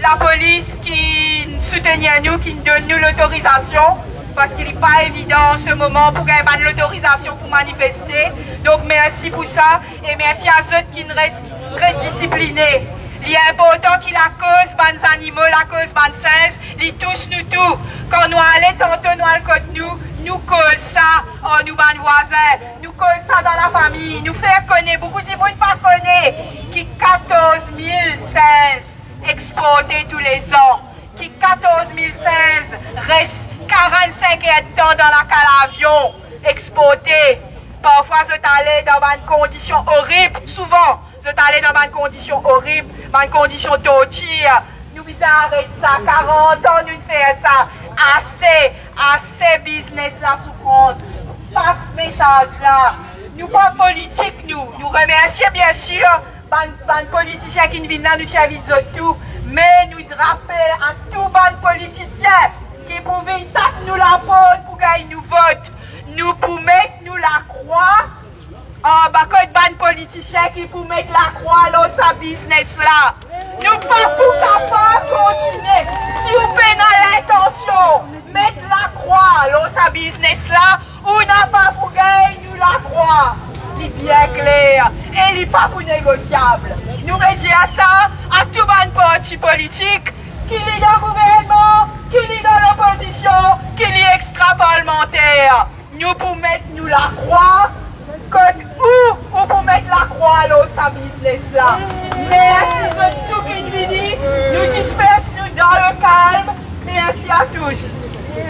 Speaker 6: la police qui soutient nous, qui nous donne nous l'autorisation. Parce qu'il n'est pas évident en ce moment pour gagner l'autorisation pour manifester. Donc merci pour ça et merci à ceux qui nous restent très disciplinés. Il est important qu'il la cause des animaux, la cause des singes, ils tous nous tout. Quand nous allons tantôt nous allons contre nous cause ça en nous ban voisins, nous cause ça dans la famille, nous fait connaître, beaucoup de monde pas connaît, qui 14 000 singes exportés tous les ans, qui 14 000 singes restent 45 hectares dans la cale avion exporté. Parfois, je allé dans des conditions horribles. Souvent, je allé dans des conditions horribles, dans des conditions torture. Nous visons arrêter ça. 40 ans, nous faisons ça. Assez business la souffrance. Passe message là. Nous pas politique, nous. Nous remercions bien sûr les politiciens qui viennent là, nous servir de tout. Mais nous rappelons à tous les politiciens qui pouvaient taper nous la faute pour gagner nous vote. Nous pour mettre nous la croix. Bah quand politiciens qui pour mettre la croix dans sa business là. Nous pas pour capable continuer. Si vous prenez l'intention mettre la croix dans sa business là, ou n'a pas pour gagner nous la croix. Il est bien clair et il n'est pas pour négociable. Nous redisons ça à tout le parti politique qui est dans le gouvernement, qui est dans l'opposition, qui est extra-parlementaire. Nous pour mettre nous la croix, ou pour mettre la croix dans sa business là. Merci de tout qui nous dit, nous dispersons nous dans le calme. Merci à tous.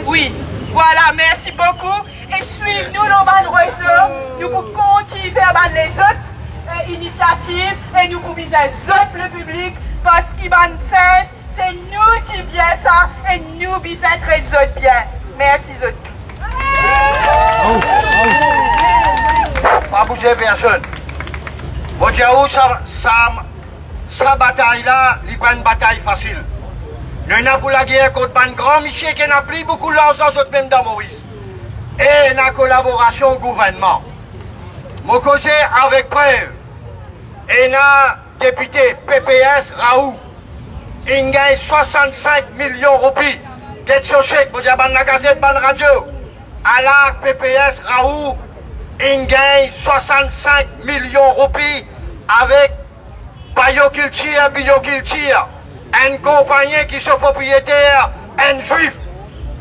Speaker 6: Oui, voilà, merci beaucoup. Et suivez-nous dans le réseau, nous pour continuer à faire les autres initiatives et nous pour viser le public parce qu'il c'est nous qui bien ça et nous qui très bien. Merci autres.
Speaker 5: Pas bouger personne. Bon Dieu, sa bataille là, il pas une bataille facile. Nous avons pour la guerre contre un grand Michel qui n'a plus beaucoup d'argent, même dans Maurice. Et la collaboration au gouvernement. Mon causer avec preuve. Et la député PPS Raoult, il gagne 65 millions de roupies. Get Sochek, vous dites ban la gazette, ban radio. À la PPS Raoult, il gagne 65 millions de roupies avec Bioculture, une compagnie qui sont propriétaires, un juif.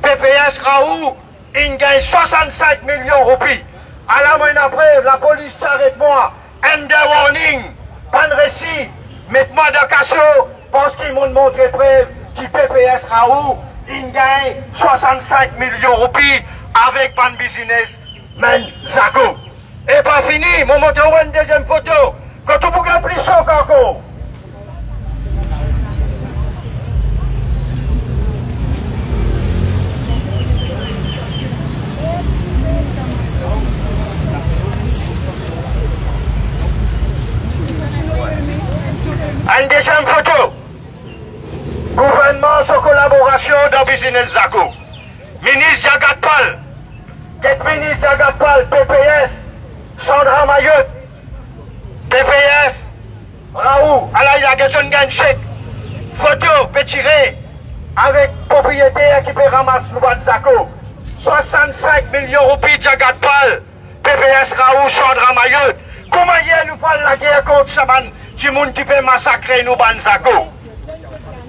Speaker 5: PPS Raoult, il gagne 65 millions de roupies. À la moindre après, la police s'arrête moi. End warning, pas de récit, mettez-moi dans le cachot, parce qu'ils m'ont montré preuve qui PPS Raoult, il gagne 65 millions de roupies avec pan business, men Zako. Et pas fini, mon montre une deuxième photo, quand on bouge plus chaud qu'encore. Une deuxième photo. Gouvernement sans collaboration dans Business Zako. Ministre Jagatpal. Ministre Jagatpal, PPS. Sandra Mayotte. PPS. Raoult. Alors il y a question de chèque. Photo, peut tirer. Avec propriétaire qui peut ramasser le Zako. 65 millions de roupies Jagatpal. PPS Raoult, Sandra Mayotte. Comment hier nous parle la guerre contre Saban? Du monde qui peut massacrer nous, ban Zako.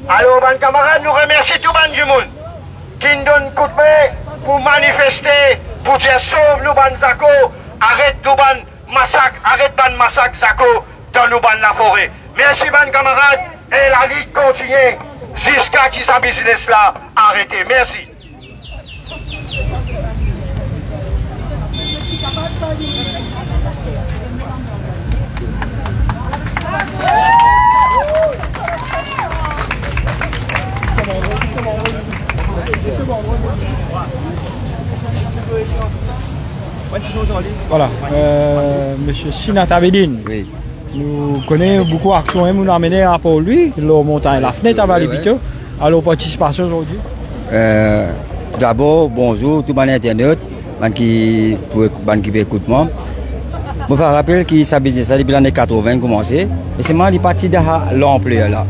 Speaker 5: Alors, ban camarades, nous remercions tout ban du monde qui nous donne coup de main pour manifester, pour dire sauve nous, ban Zako, arrête nous, ban massacre, arrête ban massacre Zako dans nous, ban la forêt. Merci, ban camarades, et la ligue continue jusqu'à qui sa business là arrêté. Merci.
Speaker 3: Voilà, Monsieur Sinat Abedine, oui. Nous connaissons beaucoup d'actions et nous avons amené à pour lui, le montagne, la fenêtre à Valibito, à la participation aujourd'hui.
Speaker 12: Tout d'abord, bonjour, tout le monde internet, qui écoute moi. Je me rappelle que sa business depuis les années 80 commencé, et c'est moi qui parti de l'ampleur là.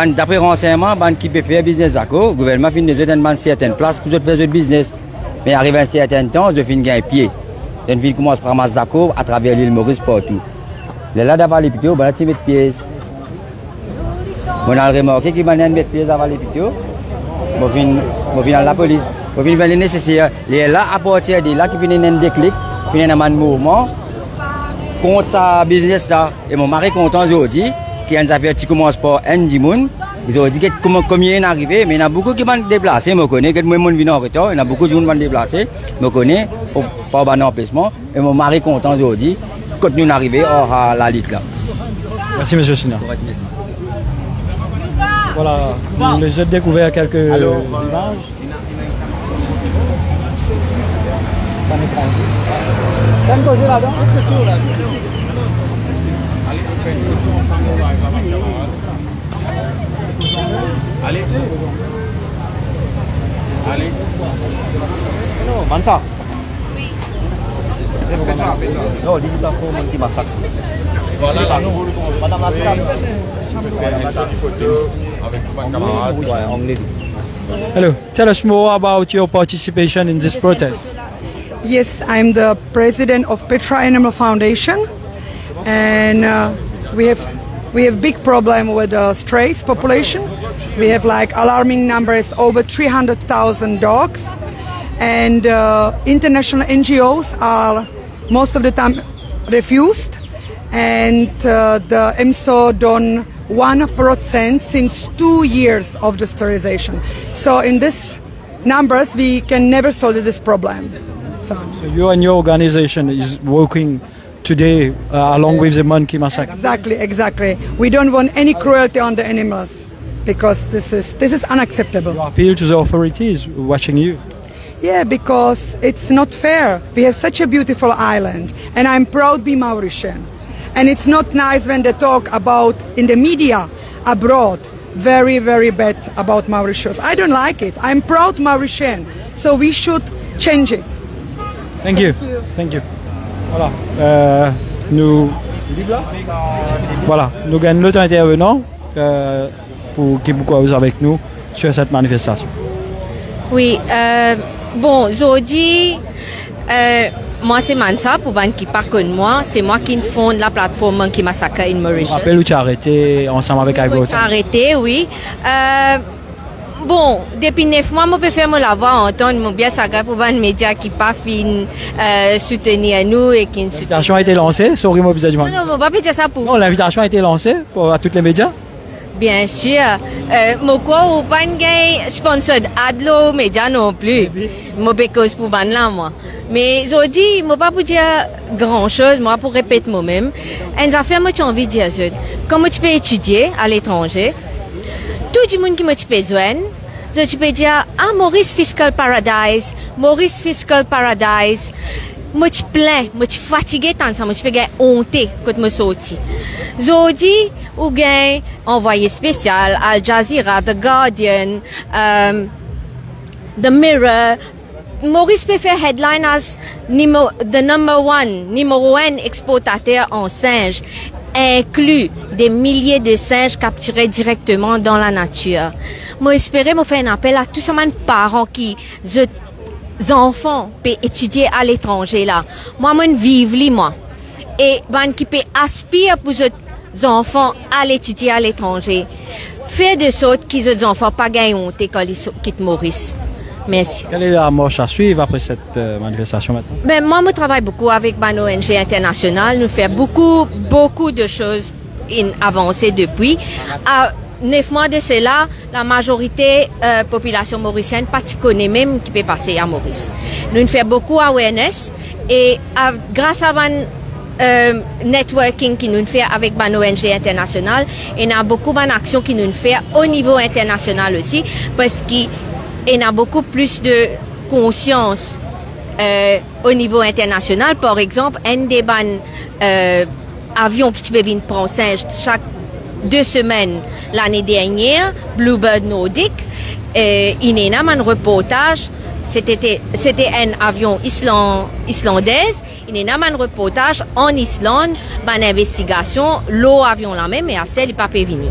Speaker 12: D'après renseignement, qui peut faire business Zako, le gouvernement finit de donner certaines places pour faire ce business. Mais arrivé à un certain temps, je finis un pied. Une ville commence par ramasser Zako à travers l'île Maurice partout. Là d'abord les pieds, on va mettre pièces. On a remarqué qu'il va mettre pièces avant les pieds. On vient à la police. On vient faire les nécessaires. Et là, à partir de là, qui vient un déclic, qui vient un mouvement contre sa business là. Et mon mari est content aujourd'hui, qui a une affaire qui commence par un dimoun. Ils ont dit que combien est arrivé, mais il y a beaucoup qui vont déplacer, je connais, que moi je viens en retard, il y a beaucoup de gens qui vont déplacer, je connais, pas un empêchement, et mon mari est content aujourd'hui, quand nous sommes arrivés à la ligue là.
Speaker 3: Merci M. Sina. Voilà, nous les avons découvert quelques images. T'as une cause là-dedans?
Speaker 2: Allez. Allez.
Speaker 10: Non, Mansa.
Speaker 6: Oui.
Speaker 10: Non, il y a un qui massacre.
Speaker 2: Voilà la
Speaker 10: foule. Madame la
Speaker 3: Hello, tell us more about your participation in this protest.
Speaker 13: Yes, I'm the president of Petra Animal Foundation, and we have big problem with the strays population. We have like alarming numbers, over 300,000 dogs, and international NGOs are most of the time refused, and the EMSO done 1% since 2 years of the sterilization. So in these numbers we can never solve this problem. So
Speaker 3: you and your organization is working today along with the monkey massacre.
Speaker 13: Exactly. We don't want any cruelty on the animals because this is unacceptable.
Speaker 3: You appeal to the authorities watching you.
Speaker 13: Yeah, because it's not fair. We have such a beautiful island, and I'm proud to be Mauritian. And it's not nice when they talk about in the media abroad very, very bad about Mauritius. I don't like it. I'm proud Mauritian, so we should change it.
Speaker 3: Thank you. Thank you. Voilà. Nous gagnons notre intervenant pour qui beaucoup avec nous sur cette manifestation.
Speaker 14: Oui, bon, aujourd'hui, moi c'est Mansa, pour les qui ne connaissent pas moi, c'est moi qui fonde la plateforme Monkey Massacre in Mauritius.
Speaker 3: Je rappelle où tu as arrêté ensemble avec Ivy.
Speaker 14: Tu as arrêté, oui. Bon, depuis 9 mois, je peux faire la voix entendre mon bien sacré pour les médias qui pas fin soutenir nous et qui nous soutiennent.
Speaker 3: L'invitation a été lancée sur Rimo Bizarre.
Speaker 14: Non, je ne vais pas dire ça pour.
Speaker 3: Non, l'invitation a été lancée à tous les médias.
Speaker 14: Bien sûr. Moi, ou pas de sponsor Adlo médias non plus. Moi, parce pour ban là, moi. Mais aujourd'hui, je ne vais pas vous dire grand chose, moi, pour répéter moi-même. Une affaire, moi, j'ai envie de dire, comment tu peux étudier à l'étranger? Tout le monde qui m'a besoin, je peux dire, ah, Maurice Fiscal Paradise, Maurice Fiscal Paradise. Moi, je suis plein, moi, je suis fatigué tant ça, moi, je peux gagner honte quand je sorti. Aujourd'hui, ou gagne envoyé spécial, Al Jazeera, The Guardian, The Mirror. Maurice peut faire headline as the numéro 1 exportateur en singes, inclut des milliers de singes capturés directement dans la nature. Moi, j'espère me faire un appel à tous ces parents qui, enfants, peuvent étudier à l'étranger là. Moi, je vis moi. Et, qui peut aspirer pour les enfants à l'étudier à l'étranger. Faire de sorte que les enfants pas gagnent honte quand ils quittent Maurice. Merci.
Speaker 3: Quelle est la marche à suivre après cette manifestation maintenant?
Speaker 14: Ben, moi, je travaille beaucoup avec une ONG internationale. Nous faisons beaucoup de choses avancées depuis. À 9 mois de cela, la majorité de la population mauricienne pas connaît même qui peut passer à Maurice. Nous faisons beaucoup d'awareness et grâce à networking qui nous fait avec une ONG internationale, il y a beaucoup d'actions qui nous fait au niveau international aussi parce qu'il y a beaucoup plus de conscience au niveau international. Par exemple, un des avions qui peut venir prendre singe chaque 2 semaines l'année dernière, Bluebird Nordic, il y a un reportage. C'était un avion islandaise. Il y a un reportage en Islande, une investigation, l'avion là même, mais à celle, il n'a pas pu venir.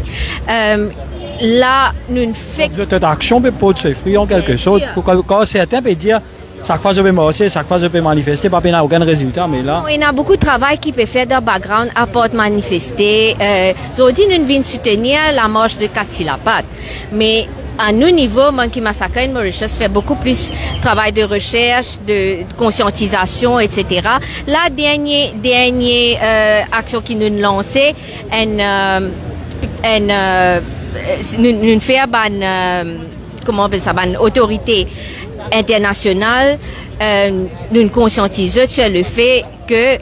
Speaker 14: Là, nous faisons.
Speaker 3: Cette action peut porter ses fruits en quelque sorte. Quand certains peuvent dire, chaque fois je peux marcher, chaque fois je peux manifester, pas n'a aucun résultat, mais là.
Speaker 14: Il y a beaucoup de travail qui peut faire dans le background à part manifester. Aujourd'hui, nous venons soutenir la marche de Katilapat. Mais à nos niveaux, Monkey Massacre in Mauritius fait beaucoup plus de travail de recherche, de conscientisation, etc. La dernière action qui nous lançait, nous faisons comment on appelle ça, une autorité internationale, nous conscientisons sur le fait que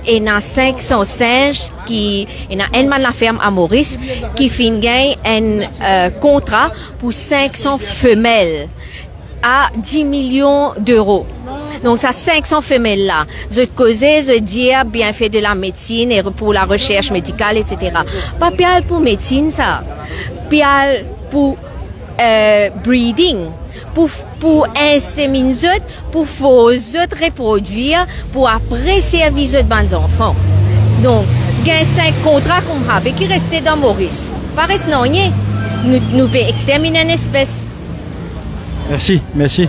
Speaker 14: il y a 500 singes il y a une la ferme à Maurice qui finit un contrat pour 500 femelles à 10 millions d'euros. Donc, ça 500 femelles là. Je causais, je dis bien fait de la médecine et pour la recherche médicale, etc. Pas bien pour médecine, ça. Bien pour breeding. Pour inséminer, pour faire reproduire, pour après servir les bons enfants. Donc, il y a 5 contrats qu'on a qui restaient dans Maurice. Pas reste non, nous pouvons exterminer une espèce.
Speaker 3: Merci.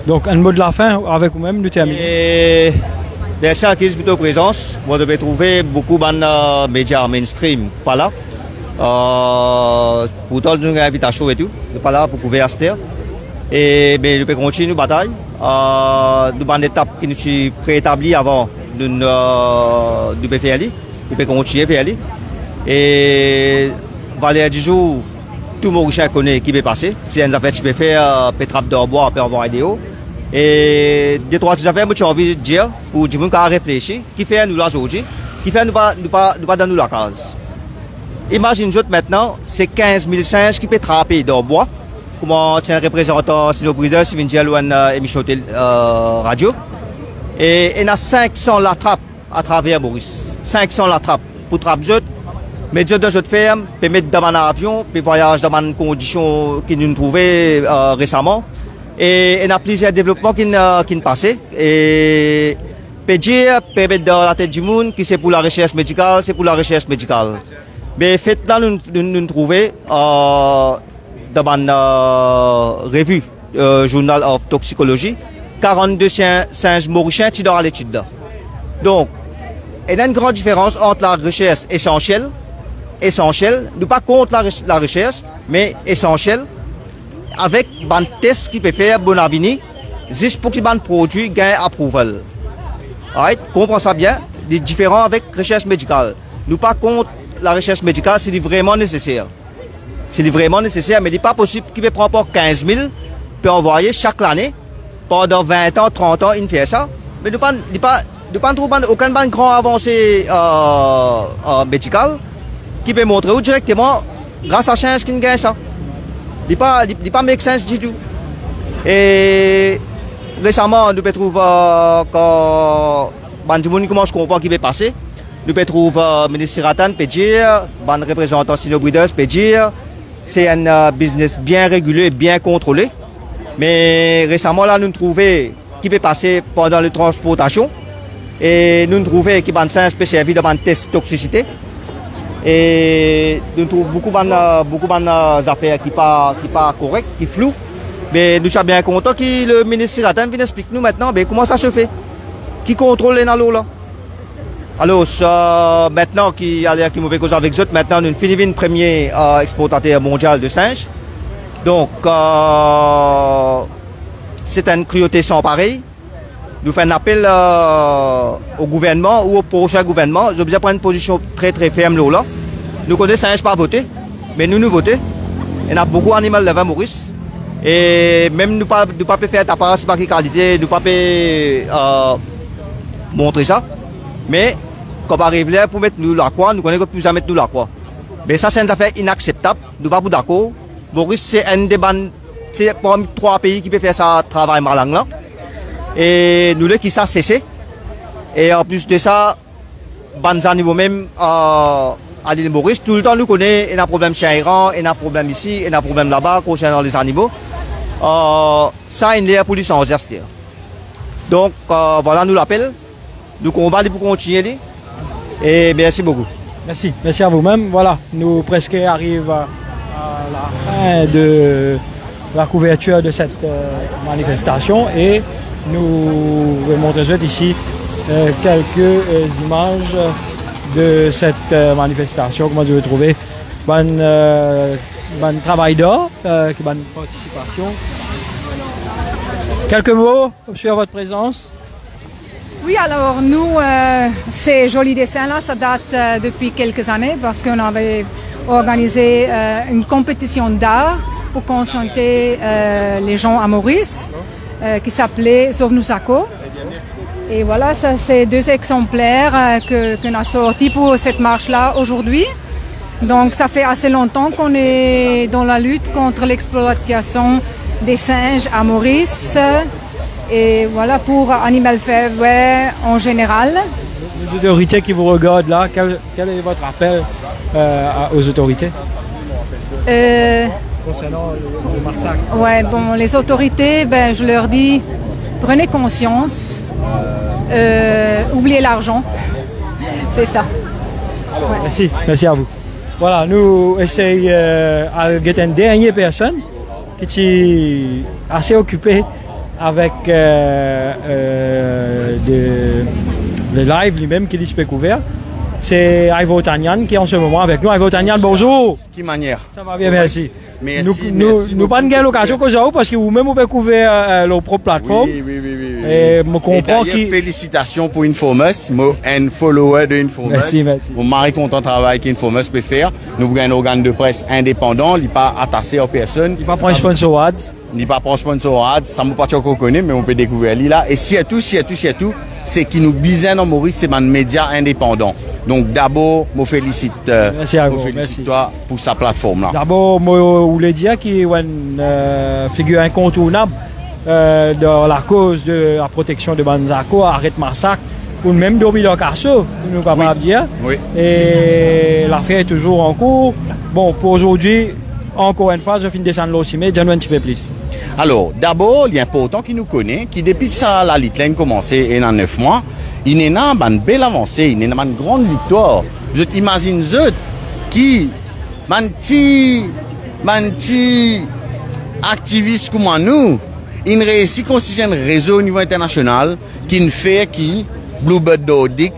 Speaker 3: Donc, un mot de la fin avec vous-même, nous terminons.
Speaker 10: Merci à qui pour présence. Vous devez trouver beaucoup de médias mainstream pas là. Pourtant, nous avons une invitation et tout. Nous pas là pour couvrir la et nous pouvons continuer notre bataille. Nous avons une étape qui nous est préétablie avant de nous faire. Nous pouvons continuer à faire. Et Valère du jour, tout le monde connaît qui peut passer. Si une affaire qui peut faire, peut trappe de bois, peut avoir vidéo. Et deux, trois affaires, j'ai envie de dire, pour du monde qui a réfléchi, qui fait nous là aujourd'hui, qui fait nous pas dans nous la case. Imagine maintenant, c'est 15 000 singes qui peuvent trapper dans le bois. Comment tu es un représentant Sino Breeder, si tu viens une émission radio. Et il y a 500 la trappe à travers Maurice. 500 la trappe pour trapper. Mais Dieu de cette ferme, peut mettre dans un avion, peut voyager dans une condition que nous trouvons récemment. Et il y a plusieurs développements qui nous passent. Et peut dire, peut mettre dans la tête du monde que c'est pour la recherche médicale, c'est pour la recherche médicale. Mais faites là, nous trouvons dans une revue Journal of Toxicology, 42 singes mauriciens qui sont dans l'étude là. Donc, il y a une grande différence entre la recherche essentielle, nous pas contre la recherche, mais essentielle, avec un test qui peut faire bon avenir, juste pour que un produit gagne approval. Right? Comprends ça bien, des différents avec recherche médicale. Nous pas contre la recherche médicale, c'est vraiment nécessaire. C'est vraiment nécessaire, mais il n'est pas possible qu'il prenne pas 15 000, peut envoyer chaque année, pendant 20 ans, 30 ans, il fait ça. Mais nous pas trouver aucune grande avancée médicale qui peut montrer où directement, grâce à la science, qui gagne ça. Il n'est pas make sense du tout. Et récemment, nous pouvons trouver quand Bandimoun commence à comprendre ce qui peut passer. Nous pouvons trouver le ministre Ratan peut dire, le représentant Sino Breeders peut dire, c'est un business bien régulé, bien contrôlé. Mais récemment, là, nous trouvons qui peut passer pendant la transportation. Et nous trouvons qu'il y a un sens spécialisé dans un test de toxicité. Et nous trouvons beaucoup d'affaires qui ne sont pas correctes, qui sont floues. Mais nous sommes bien contents que le ministre Ratan vienne expliquer nous maintenant comment ça se fait. Qui contrôle les nalos là. Alors, maintenant qu'il y a qui mauvais cause avec eux, maintenant nous finissons le premier exportateur mondial de singes. Donc, c'est une cruauté sans pareil. Nous faisons un appel au gouvernement ou au prochain gouvernement. Nous avons pris une position très très ferme là. Nous connaissons singes pas voter, mais nous votons. Il y a beaucoup d'animaux de Maurice. Et même nous ne pouvons pas faire d'apparence par qualité, nous ne pouvons pas montrer ça. Mais quand on arrive là pour mettre nous la croix, nous connaissons que plus à mettre nous la croix. Mais ça, c'est une affaire inacceptable. Nous ne sommes pas d'accord. Maurice, c'est un des c'est parmi 3 pays qui peut faire ça travail mal là. Et nous, qui ça cessé. Et en plus de ça, les animaux même à l'île Maurice, tout le temps nous connaissons, il y a un problème chez Iran, il y a un problème ici, il y a un problème là-bas concernant les animaux. Ça, il y a pour licence. Donc, voilà, nous l'appelons. Nous combattons pour continuer. Et merci beaucoup.
Speaker 3: Merci à vous-même. Voilà, nous presque arrivons à la fin de la couverture de cette manifestation et nous vous montrer ici quelques images de cette manifestation. Comment je vais trouver bon travail d'or, bonne participation. Quelques mots sur votre présence?
Speaker 15: Oui, alors nous, ces jolis dessins-là, ça date depuis quelques années parce qu'on avait organisé une compétition d'art pour conscientiser les gens à Maurice qui s'appelait Sauve-nous Sako. Et voilà, ça c'est 2 exemplaires qu'on a sortis pour cette marche-là aujourd'hui. Donc ça fait assez longtemps qu'on est dans la lutte contre l'exploitation des singes à Maurice. Et voilà pour Animal Fairway en général.
Speaker 3: Les autorités qui vous regardent là, quel est votre appel aux autorités concernant le massacre?
Speaker 15: Ouais, bon, les autorités, je leur dis, prenez conscience, oubliez l'argent, c'est ça.
Speaker 3: Ouais. Merci à vous. Voilà, nous essayons de get une dernière personne qui est assez occupée avec le live lui-même qui est couvert. C'est Ivo Tanyan qui est en ce moment avec nous. Ivo Tanyan, bonjour.
Speaker 2: Quelle manière?
Speaker 3: Ça va bien, merci.
Speaker 2: Merci.
Speaker 3: Nous pas de l'occasion que j'ai parce que vous-même vous pouvez couvrir leur propre plateforme.
Speaker 2: Oui.
Speaker 3: Et je comprends
Speaker 2: que. Félicitations pour Infomous, un follower de Infomous.
Speaker 3: Merci.
Speaker 2: Mon mari content travail qu'Infomous peut faire. Nous avons un organe de presse indépendant, il n'est pas attaché aux personnes.
Speaker 3: Il n'est pas pour un sponsor ads.
Speaker 2: Il n'est pas pour un sponsor ads. Ça ne peut pas qu'on connaît, mais on peut découvrir là. Et surtout, c'est qui nous bisent dans Maurice, c'est un média indépendant. Donc d'abord, je félicite, toi pour sa plateforme là.
Speaker 3: D'abord, je voulais dire qu'il y a une figure incontournable dans la cause de la protection de Banzako, arrête massacre, ou même d'Obilo Casso, nous sommes capables de dire.
Speaker 2: Oui.
Speaker 3: Et l'affaire est toujours en cours. Bon, pour aujourd'hui, encore une fois, je finis de descendre aussi, mais dis-nous un petit peu plus.
Speaker 2: Alors, d'abord, il est important qu'il nous connaisse, qui depuis que ça, la lutte a commencé, il y a 9 mois, il y a une belle avancée, il y a une grande victoire. Je t'imagine, qui, activistes comme nous, ils réussissent à constituer un réseau au niveau international qui ne fait qui Bluebird Nordic,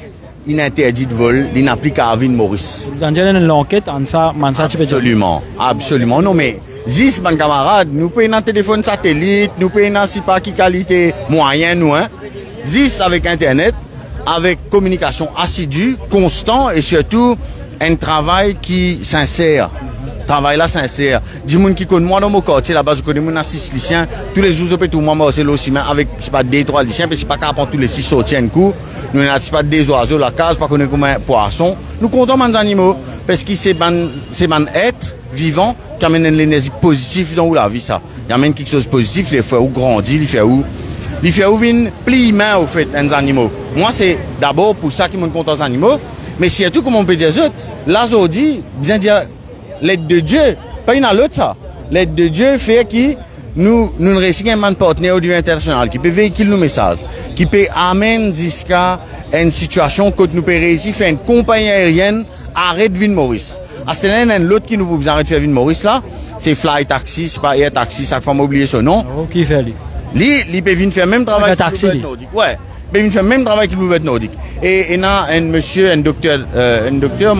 Speaker 2: il interdit de vol, il n'applique à Vin Maurice.
Speaker 3: Dans l'enquête,
Speaker 2: absolument, absolument. Non mais, Zis, mon camarade, nous payons un téléphone satellite, nous payons un si pas qui qualité moyen, nous, hein. Zis avec Internet, avec communication assidue, constant et surtout un travail qui sincère. Travail là sincère. Du monde qui connaît moi dans mon quartier là-bas, je connais mon 6 lycéens. Tous les jours, je peux tout moi c'est là aussi, mais avec c'est pas des 3 lycéens, mais c'est pas qu'à prendre tous les 6 sorties un coup. Nous n'avons pas des oiseaux la case, pas qu'on est comme un poisson. Nous comptons les animaux parce que c'est un être vivant qui amène une énergie positive dans la vie ça. Il amène quelque chose de positif, il fait où grandir, il fait où vient plus humain au fait les animaux. Moi c'est d'abord pour ça qu'ils me comptent les animaux, mais surtout comme on peut dire là aujourd'hui, bien dire l'aide de Dieu, pas une à l'autre ça. L'aide de Dieu fait que nous réussissons un partenaire au niveau international qui peut véhiculer nos messages, qui peut amener jusqu'à une situation que nous pouvons réussir à faire une compagnie aérienne arrête Vin Maurice. À ce moment-là, l'autre qui nous peut arrêter de faire Vin Maurice là, c'est Fly Taxi, c'est pas Air Taxi, chaque fois m'oublier son nom.
Speaker 3: Qui fait lui?
Speaker 2: Lui peut venir faire même travail que Bluebird Nordic. Ouais. Mais il fait même travail que Bluebird Nordic. Et il y a un monsieur, un docteur, un docteur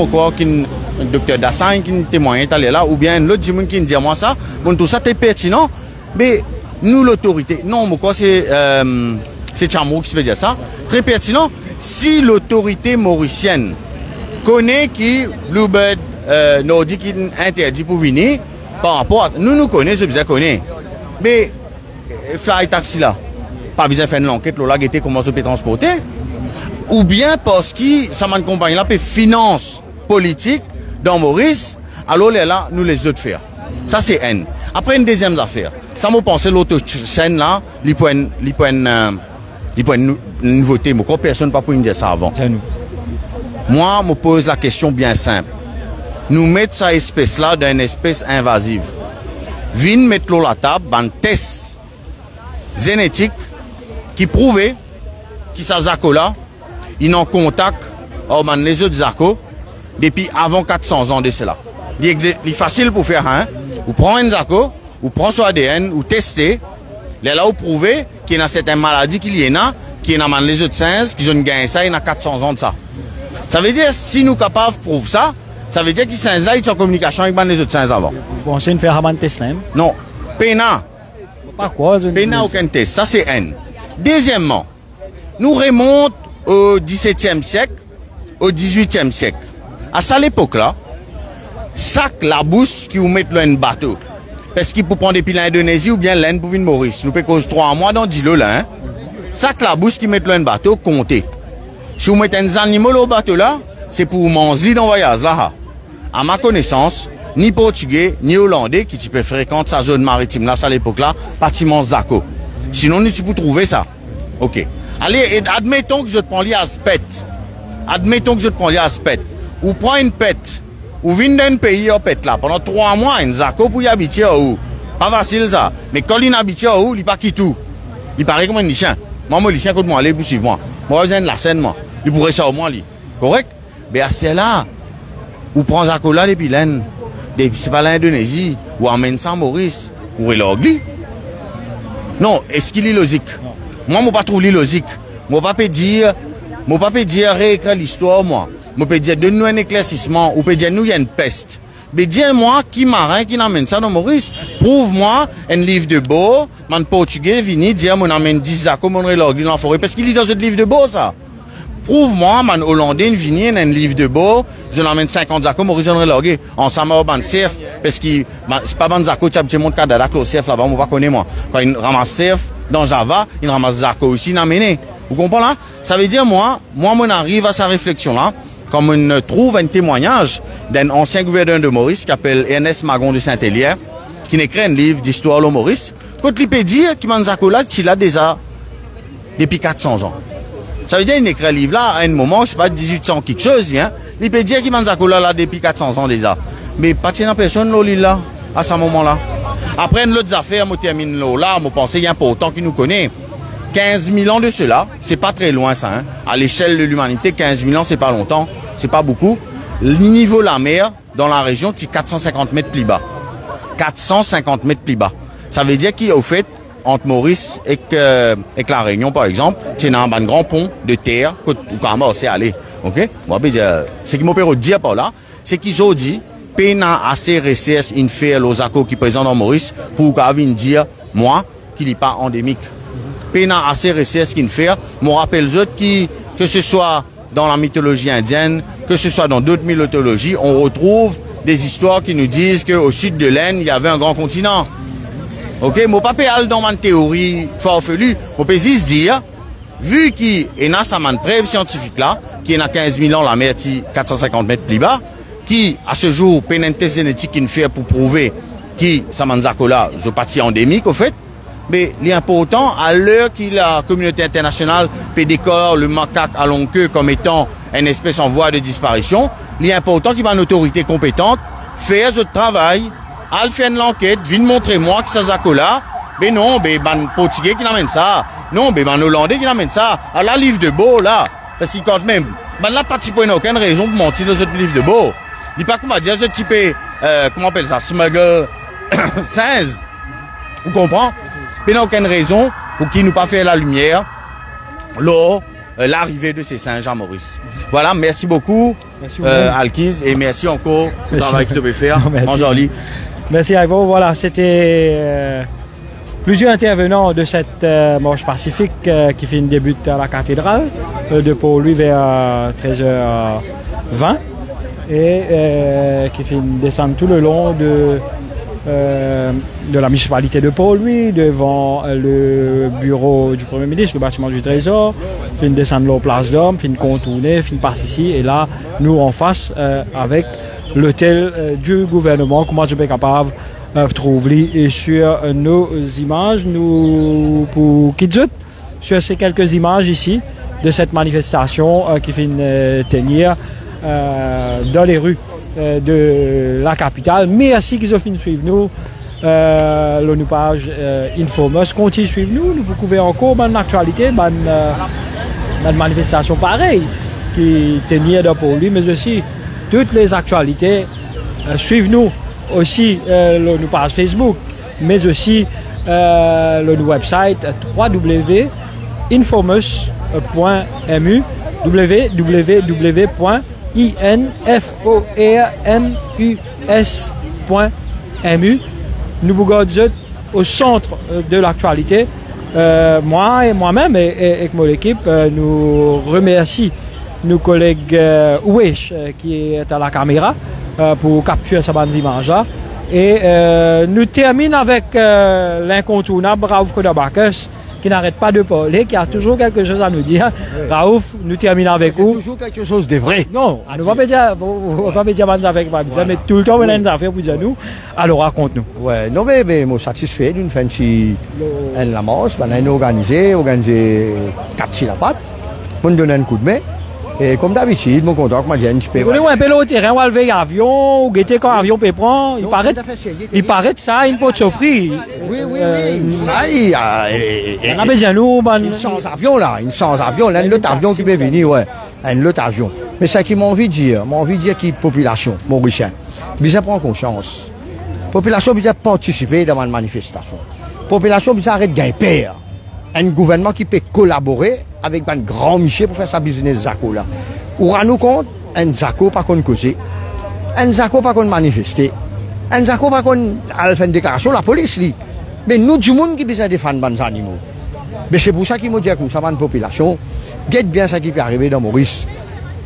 Speaker 2: d'Assagne qui témoigne, est allé là, ou bien l'autre qui me dit moi ça, bon, tout ça c'est pertinent, mais nous l'autorité, non, mon quoi c'est Chamou qui se fait dire ça, très pertinent, si l'autorité mauricienne connaît qui Bluebird Nordic est interdit pour venir, par rapport à, nous connaissons, bien connaît, mais Fly Taxi là, pas besoin de faire une enquête, là, guetter comment se peut transporter, ou bien parce que ça m'a compagnie là, peut finance politique dans Maurice, alors là, nous les autres faire. Ça c'est N. Après une deuxième affaire, ça m'a pensé l'autre chaîne là, il peut une nouveauté, mais personne pas pour dire ça avant. Moi, je me pose la question bien simple. Nous mettons cette espèce là dans une espèce invasive. Vin mettre la table, un test génétique qui prouve que ça Zako là, il est en contact avec les autres Zako depuis avant 400 ans de cela. Il est facile pour faire un. Vous prenez un Zako, vous prenez son ADN, vous testez, là vous prouvez qu'il y a certaines maladies qu'il y en a, qu'il y en a les autres singes, qui ont gagné ça, il y a 400 ans de ça. Ça veut dire, si nous sommes capables de prouver ça, ça veut dire qu'ils sont là, ils sont en communication avec les autres singes avant.
Speaker 3: Vous pensez faire un test même?
Speaker 2: Non. Pena.
Speaker 3: Pas quoi?
Speaker 2: Pena aucun test. Ça c'est N. Deuxièmement, nous remontons au XVIIe siècle, au XVIIIe siècle. À cette époque-là, sac la bouche qui vous met dans un bateau. Parce qu'il peut prendre depuis l'Indonésie ou bien l'Inde pour venir Maurice. Nous pouvons cause 3 mois dans 10 là. Hein? Sac la bouche qui met dans un bateau, comptez. Si vous mettez des animaux au bateau là, c'est pour manger dans le voyage là. À ma connaissance, ni portugais, ni hollandais qui peut fréquenter sa zone maritime là, à l'époque là, bâtiment Zako. Sinon, tu peux trouver ça. Ok. Allez, admettons que je te prends l'aspect. Admettons que je te prends l'aspect. Ou prends une pète. Ou viens d'un pays au pète là. Pendant 3 mois, un Zako pour y habiter où. Pas facile ça. Mais quand il habite où, il pas qui tout. Il paraît comme un lichin. Moi, mon lichin, quand moi, allez, pour suivre moi. Moi, je viens de la scène, moi. Il pourrait ça au moins, lui. Correct? Mais à celle-là, ou prends Zako là, depuis l'Inde. C'est pas l'Indonésie. Ou emmène ça Maurice. Ou il l'oublie. Non, est-ce qu'il est logique? Moi, je ne pas trouver logique. Je ne peux pas dire réécrire l'histoire, moi. Je peux dire donne-nous un éclaircissement, ou peut dire nous il y a une peste. Mais dis-moi qui marin qui n'amène ça dans Maurice. Prouve-moi un livre de beau, man portugais vini dire mon amène 10 Zako mon relogli dans la forêt parce qu'il est dans ce livre de beau ça. Prouve-moi man hollandais vini un livre de beau, je l'amène 50 Zako Maurice dans relogli ensemble au ban CF parce que c'est pas ban Zako tu as mon cadre au CF là-bas, moi pas connais moi. Quand il ramasse CF dans Java, il ramasse Zako aussi n'amène. Vous comprenez là? Ça veut dire moi on arrive à sa réflexion là. Comme on trouve un témoignage d'un ancien gouverneur de Maurice qui s'appelle Ernest Magon de Saint-Hélier, qui écrit un livre d'histoire de Maurice. Quand il peut dire qu'il m'a là, il a déjà depuis 400 ans. Ça veut dire qu'il écrit un livre là à un moment, c'est pas 1800 quelque chose, hein. Il peut dire qu'il m'a là depuis 400 ans déjà. Mais pas de personne là, à ce moment-là. Après, l'autre affaire, je termine là, je pense qu'il y a important qui nous connaît. 15 000 ans de cela, c'est pas très loin ça. Hein. À l'échelle de l'humanité, 15 000 ans, c'est pas longtemps, c'est pas beaucoup. Le niveau de la mer dans la région, c'est 450 mètres plus bas. 450 mètres plus bas. Ça veut dire qu'au fait, entre Maurice et la Réunion, par exemple, c'est un grand pont de terre où comment c'est allé. Ok? Moi, ce qui m'opère dire par là, c'est qu'ils ont dit, pena assez RCS in faire les accords qui présentent en Maurice pour qu'on dire, moi, qu'il n'est pas endémique. Pena assez RCS qui fait, me rappelle que ce soit dans la mythologie indienne, que ce soit dans d'autres mythologies, on retrouve des histoires qui nous disent qu'au sud de l'Inde, il y avait un grand continent. Ok, mon papa est dans ma théorie farfelue, on peut juste dire, vu qu'il y a sa preuve scientifique là, qui est à 15 000 ans, la mer 450 mètres plus bas, qui, à ce jour, peut un test génétique qui fait pour prouver que Samanzako là, je parti endémique, au fait, mais l'important, à l'heure que la communauté internationale peut décorer le macaque à longue queue comme étant une espèce en voie de disparition, l'important qu'il y ait une autorité compétente, faire ce travail, à faire l'enquête, vienne montrer moi que ça là, mais non, mais ban portugais qui n'amène ça, non, mais ban hollandais qui n'amène ça, à la livre de beau là, parce qu'il quand même, ban là parti pour aucune raison pour mentir dans ce livre de beau. Dis pas comment dire ce type, comment on appelle ça, smuggle 16, vous comprenez? Il n'y a aucune raison pour qu'il nous pas fait la lumière lors l'arrivée de ces singes à Maurice. Voilà, merci beaucoup, Alkiz, et merci encore pour le travail que tu peux faire. Bonjour,
Speaker 3: merci à vous. Voilà, c'était plusieurs intervenants de cette marche pacifique qui fait une début à la cathédrale de Port-Louis vers 13h20 et qui fait une descente tout le long de la municipalité de Port-Louis, devant le bureau du Premier ministre, le bâtiment du Trésor, fait une descente de la place d'Homme, fait une contournée, fait une passe ici, et là, nous en face, avec l'hôtel du gouvernement, comment je suis capable de trouver et sur nos images, nous, pour Kidzut, sur ces quelques images ici, de cette manifestation qui fait une tenir dans les rues de la capitale. Merci qu'ils ont fini de suivre nous. Nos pages Infomos continuent de suivre nous. Nous pouvons encore une actualité, une manifestation pareille qui tenait dans pour lui, mais aussi toutes les actualités. Suivez-nous aussi nos pages Facebook, mais aussi le website www.infomos.mu www.informus.mu. Nous vous gardons au centre de l'actualité. Moi et moi-même et mon équipe, nous remercions nos collègues Ouesh qui est à la caméra pour capturer ces bonnes images-là. Et nous terminons avec l'incontournable Raouf Kodabakes, qui n'arrête pas de parler, qui a toujours quelque chose à nous dire. Oui. Raouf, nous terminons avec vous.
Speaker 7: Toujours quelque chose de vrai.
Speaker 3: Non, on ne va pas dire bonnes affaires, mais tout le temps, on a des affaires pour dire nous. Alors, raconte-nous.
Speaker 7: Ouais, non, mais je suis satisfait d'une fin de la marche. On a organisé 4 la patte. On donne un coup de main. Et comme d'habitude, mon contact m'a dit un petit peu.
Speaker 3: Vous voulez un peu le terrain, on va lever l'avion, ou guetter quand l'avion peut prendre. Il paraît que ça, il peut s'offrir.
Speaker 7: Oui. Ça, il
Speaker 3: on a besoin de nous.
Speaker 7: Une sans avion là, un autre avion qui peut venir, ouais. Un autre avion. Mais ce qui m'a envie de dire, que la population mauricienne, bien prendre conscience. La population bien participer dans une manifestation. La population bien arrêter de gagner peur. Un gouvernement qui peut collaborer avec un grand Michel pour faire sa business Zako là. Ou rend-nous compte, un Zako pas qu'on causer, un Zako pas qu'on manifester, un Zako pas qu'on faire une déclaration, la police lit. Mais nous, du monde qui besoin de défendre les animaux. Mais c'est pour ça qu'il m'a dit comme ça, la population, guette bien ça qui peut arriver dans Maurice.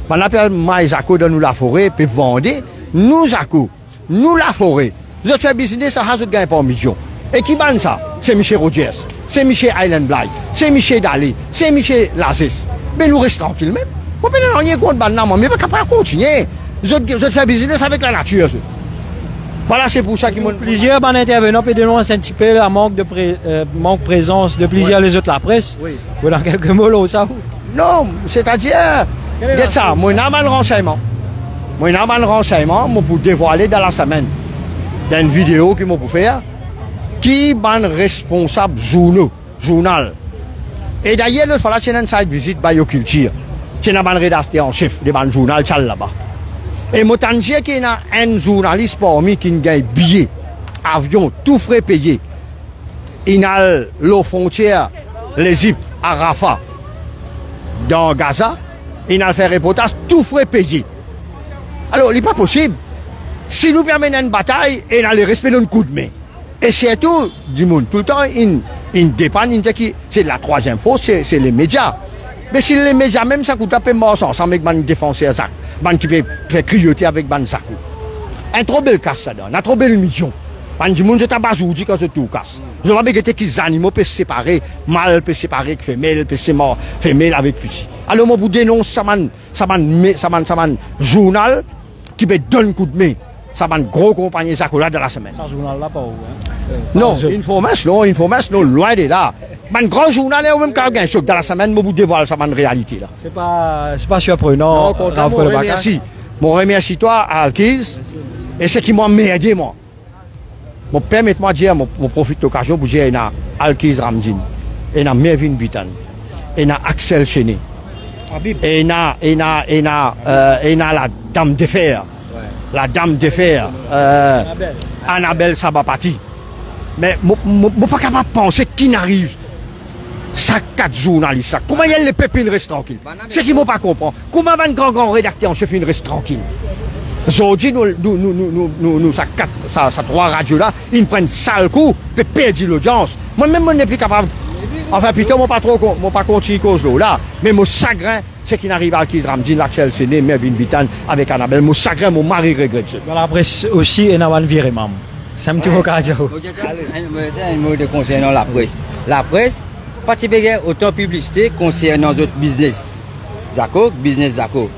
Speaker 7: On appelle moi Zako dans nous la forêt, peut vendre, nous Zako, nous la forêt. Vous faites business, ça a gagné par million. Et qui banne ça? C'est Michel Rogers, c'est Michel Island Black, c'est Michel Dali, c'est Michel Lazis. Mais nous restons tranquilles même. On peut rien contre banne, mais pas capable de continuer. Vous faites business avec la nature. Voilà, c'est pour ça qu'ils m'ont.
Speaker 3: Plusieurs intervenants peuvent dénoncer un petit peu la manque de présence de plusieurs les autres la presse. Oui. Voilà quelques mots là, ça.
Speaker 7: Non, c'est-à-dire, dites ça, moi, j'ai un renseignement. Moi, j'ai un renseignement, pour dévoiler dans la semaine. Dans une vidéo qu'ils m'ont pour faire. Qui est responsable journal. Et d'ailleurs, il fallait faire une site visite bioculture. C'est un rédacteur en chef de un journal là-bas. Et je pense qu'il y a un journaliste parmi qui a un billet, avion, tout frais payé.
Speaker 4: il a la frontière, l'Égypte à Rafah, dans Gaza, il a fait reportage, tout frais payé. Alors, il n'est pas possible. Si nous permettons une bataille, il a le respect d'un coup de main. Et surtout, du monde, tout le temps, il dépend, il dit que c'est la troisième fois, c'est les médias. Mais si les médias, même ça coûte un peu mort ensemble avec les défenseurs, qui peut faire cruauté avec les Zakou. Un trop bel casse, ça donne, un trop belle mission. Du monde, c'est un bazoudi quand c'est tout casse. Je vois bien que les animaux peuvent se séparer, mâle peut se séparer, femelle peut se séparer, femelle avec petit. Alors, moi, vous dénonce ça man journal qui peut donner un coup de main. Ça va une grosse compagnie Zakola de la semaine.
Speaker 3: Ce journal-là, pas où, hein?
Speaker 4: Non, information, loin de là. Un grand journal, ou même quelqu'un choc dans la semaine, vous dévoile ça, une réalité là.
Speaker 3: C'est pas surprenant.
Speaker 4: Non, mon remercie toi, Alkiz, et ce qui m'a aidé, moi. Permettez-moi de dire, je profite de l'occasion pour dire, il y a Alkiz Ramdin, il y a Mervyn Bitan, il y a Axel Chené, et il y a la dame de fer. La dame de fer, Annabelle Sabapati. Mais je ne suis pas capable de penser qui n'arrive. Ça, 4 journalistes. Comment y a les pépines restent tranquilles? C'est ce qu'ils ne m'ont pas compris. Comment un grand rédacteur en chef reste tranquille? Aujourd'hui, ça 3 radios-là, ils prennent sale coup, ils perdent l'audience. Moi-même, je n'ai plus capable. Enfin, putain, je ne pas continuer cause là. Mais mon chagrin, c'est qu'il n'arrive à Kiz Ramdin, Axel Séné, Mervyn Bitan avec Annabelle. Mon chagrin, mon mari regrette.
Speaker 3: Dans la presse aussi, il y a un virement. C'est un petit peu cardio.
Speaker 12: Un mot de concernant la presse. La presse, pas autant de publicité concernant d'autres business. Zako, business Zako.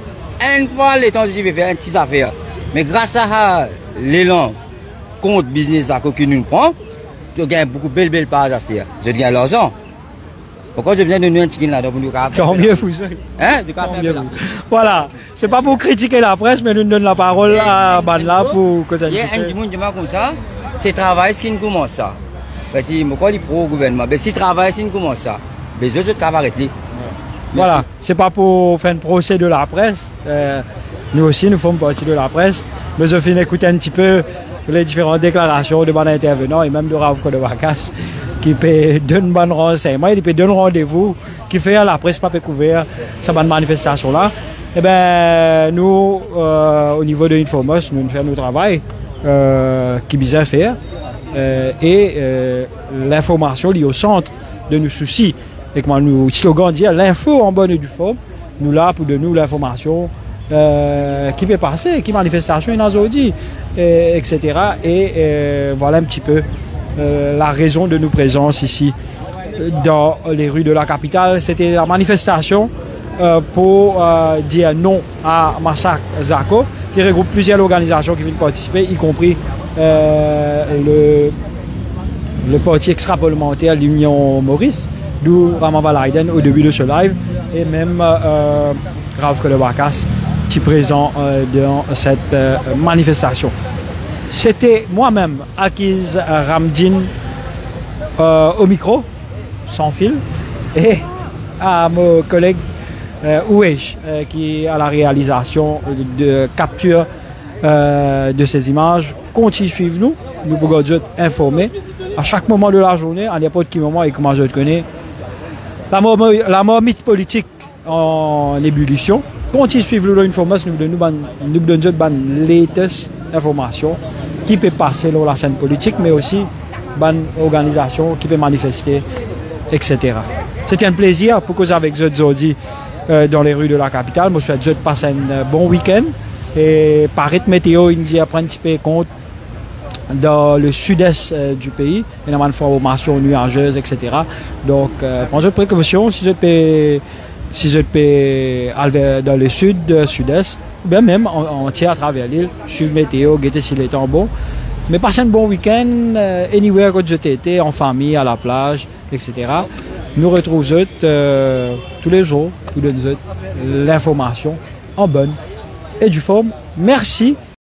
Speaker 12: Une fois, les temps, je vais faire une petite affaire. Mais grâce à l'élan contre business Zako qui nous prend, tu gagnes beaucoup de belles parts à acheter. Je gagne l'argent. Pourquoi je viens de nous un petit là pour nous faire?
Speaker 3: Tant mieux, vous.
Speaker 12: Hein?
Speaker 3: Voilà. C'est pas pour critiquer la presse, mais nous donnons la parole à Banla pour que ça.
Speaker 12: Il y a un monde comme ça, c'est travail qui ne commence ça. Parce que je suis pro-gouvernement. Mais si travail qui ne commence ça, les autres travaillent arrêter.
Speaker 3: Voilà. C'est pas pour faire un procès de la presse. Nous aussi, nous faisons partie de la presse. Mais je finis d'écouter un petit peu les différentes déclarations de mon intervenant et même de Raouf Kodowakis qui peut donner un bon renseignement, il peut donner un rendez-vous, qui fait à la presse pas couvert cette manifestation-là. Eh bien, nous, au niveau de Infomos, nous faisons notre travail qui bien faire et l'information liée au centre de nos soucis. Et comment nous slogan dire l'info en bonne et due forme, nous là pour de nous l'information qui peut passer, qui manifestation est dans aujourd'hui, etc. Et voilà un petit peu la raison de nos présences ici dans les rues de la capitale. C'était la manifestation pour dire non à Massacre Zako, qui regroupe plusieurs organisations qui viennent participer, y compris le parti extra-parlementaire l'Union Maurice, d'où Raman Valaiden au début de ce live, et même Raouf Kodowakis qui est présent dans cette manifestation. C'était moi-même, Akiz Ramdin, au micro, sans fil, et à mon collègue Ouesh, qui est à la réalisation de capture de ces images. Continuez à suivre nous, nous pouvons être informés à chaque moment de la journée, à n'importe quel moment, et comment je connais la marmite politique en ébullition. Continuez à suivre l'information, nous donnons les latest informations qui peut passer dans la scène politique, mais aussi bonne organisation qui peut manifester, etc. C'était un plaisir pour causer avec vous aujourd'hui dans les rues de la capitale. Je souhaite de passer un bon week-end. Et par rythme météo, il nous a pris un petit peu compte dans le sud-est du pays. Il y a une formation nuageuse, etc. Donc, prenez votre précaution si vous êtes dans le sud, sud-est, ou bien même entier à travers l'île, suivre météo, guetter si les temps bons. Mais passez un bon week-end, anywhere que vous été, en famille, à la plage, etc. Nous retrouvons tous les jours, tous les jours, l'information en bonne et due forme. Merci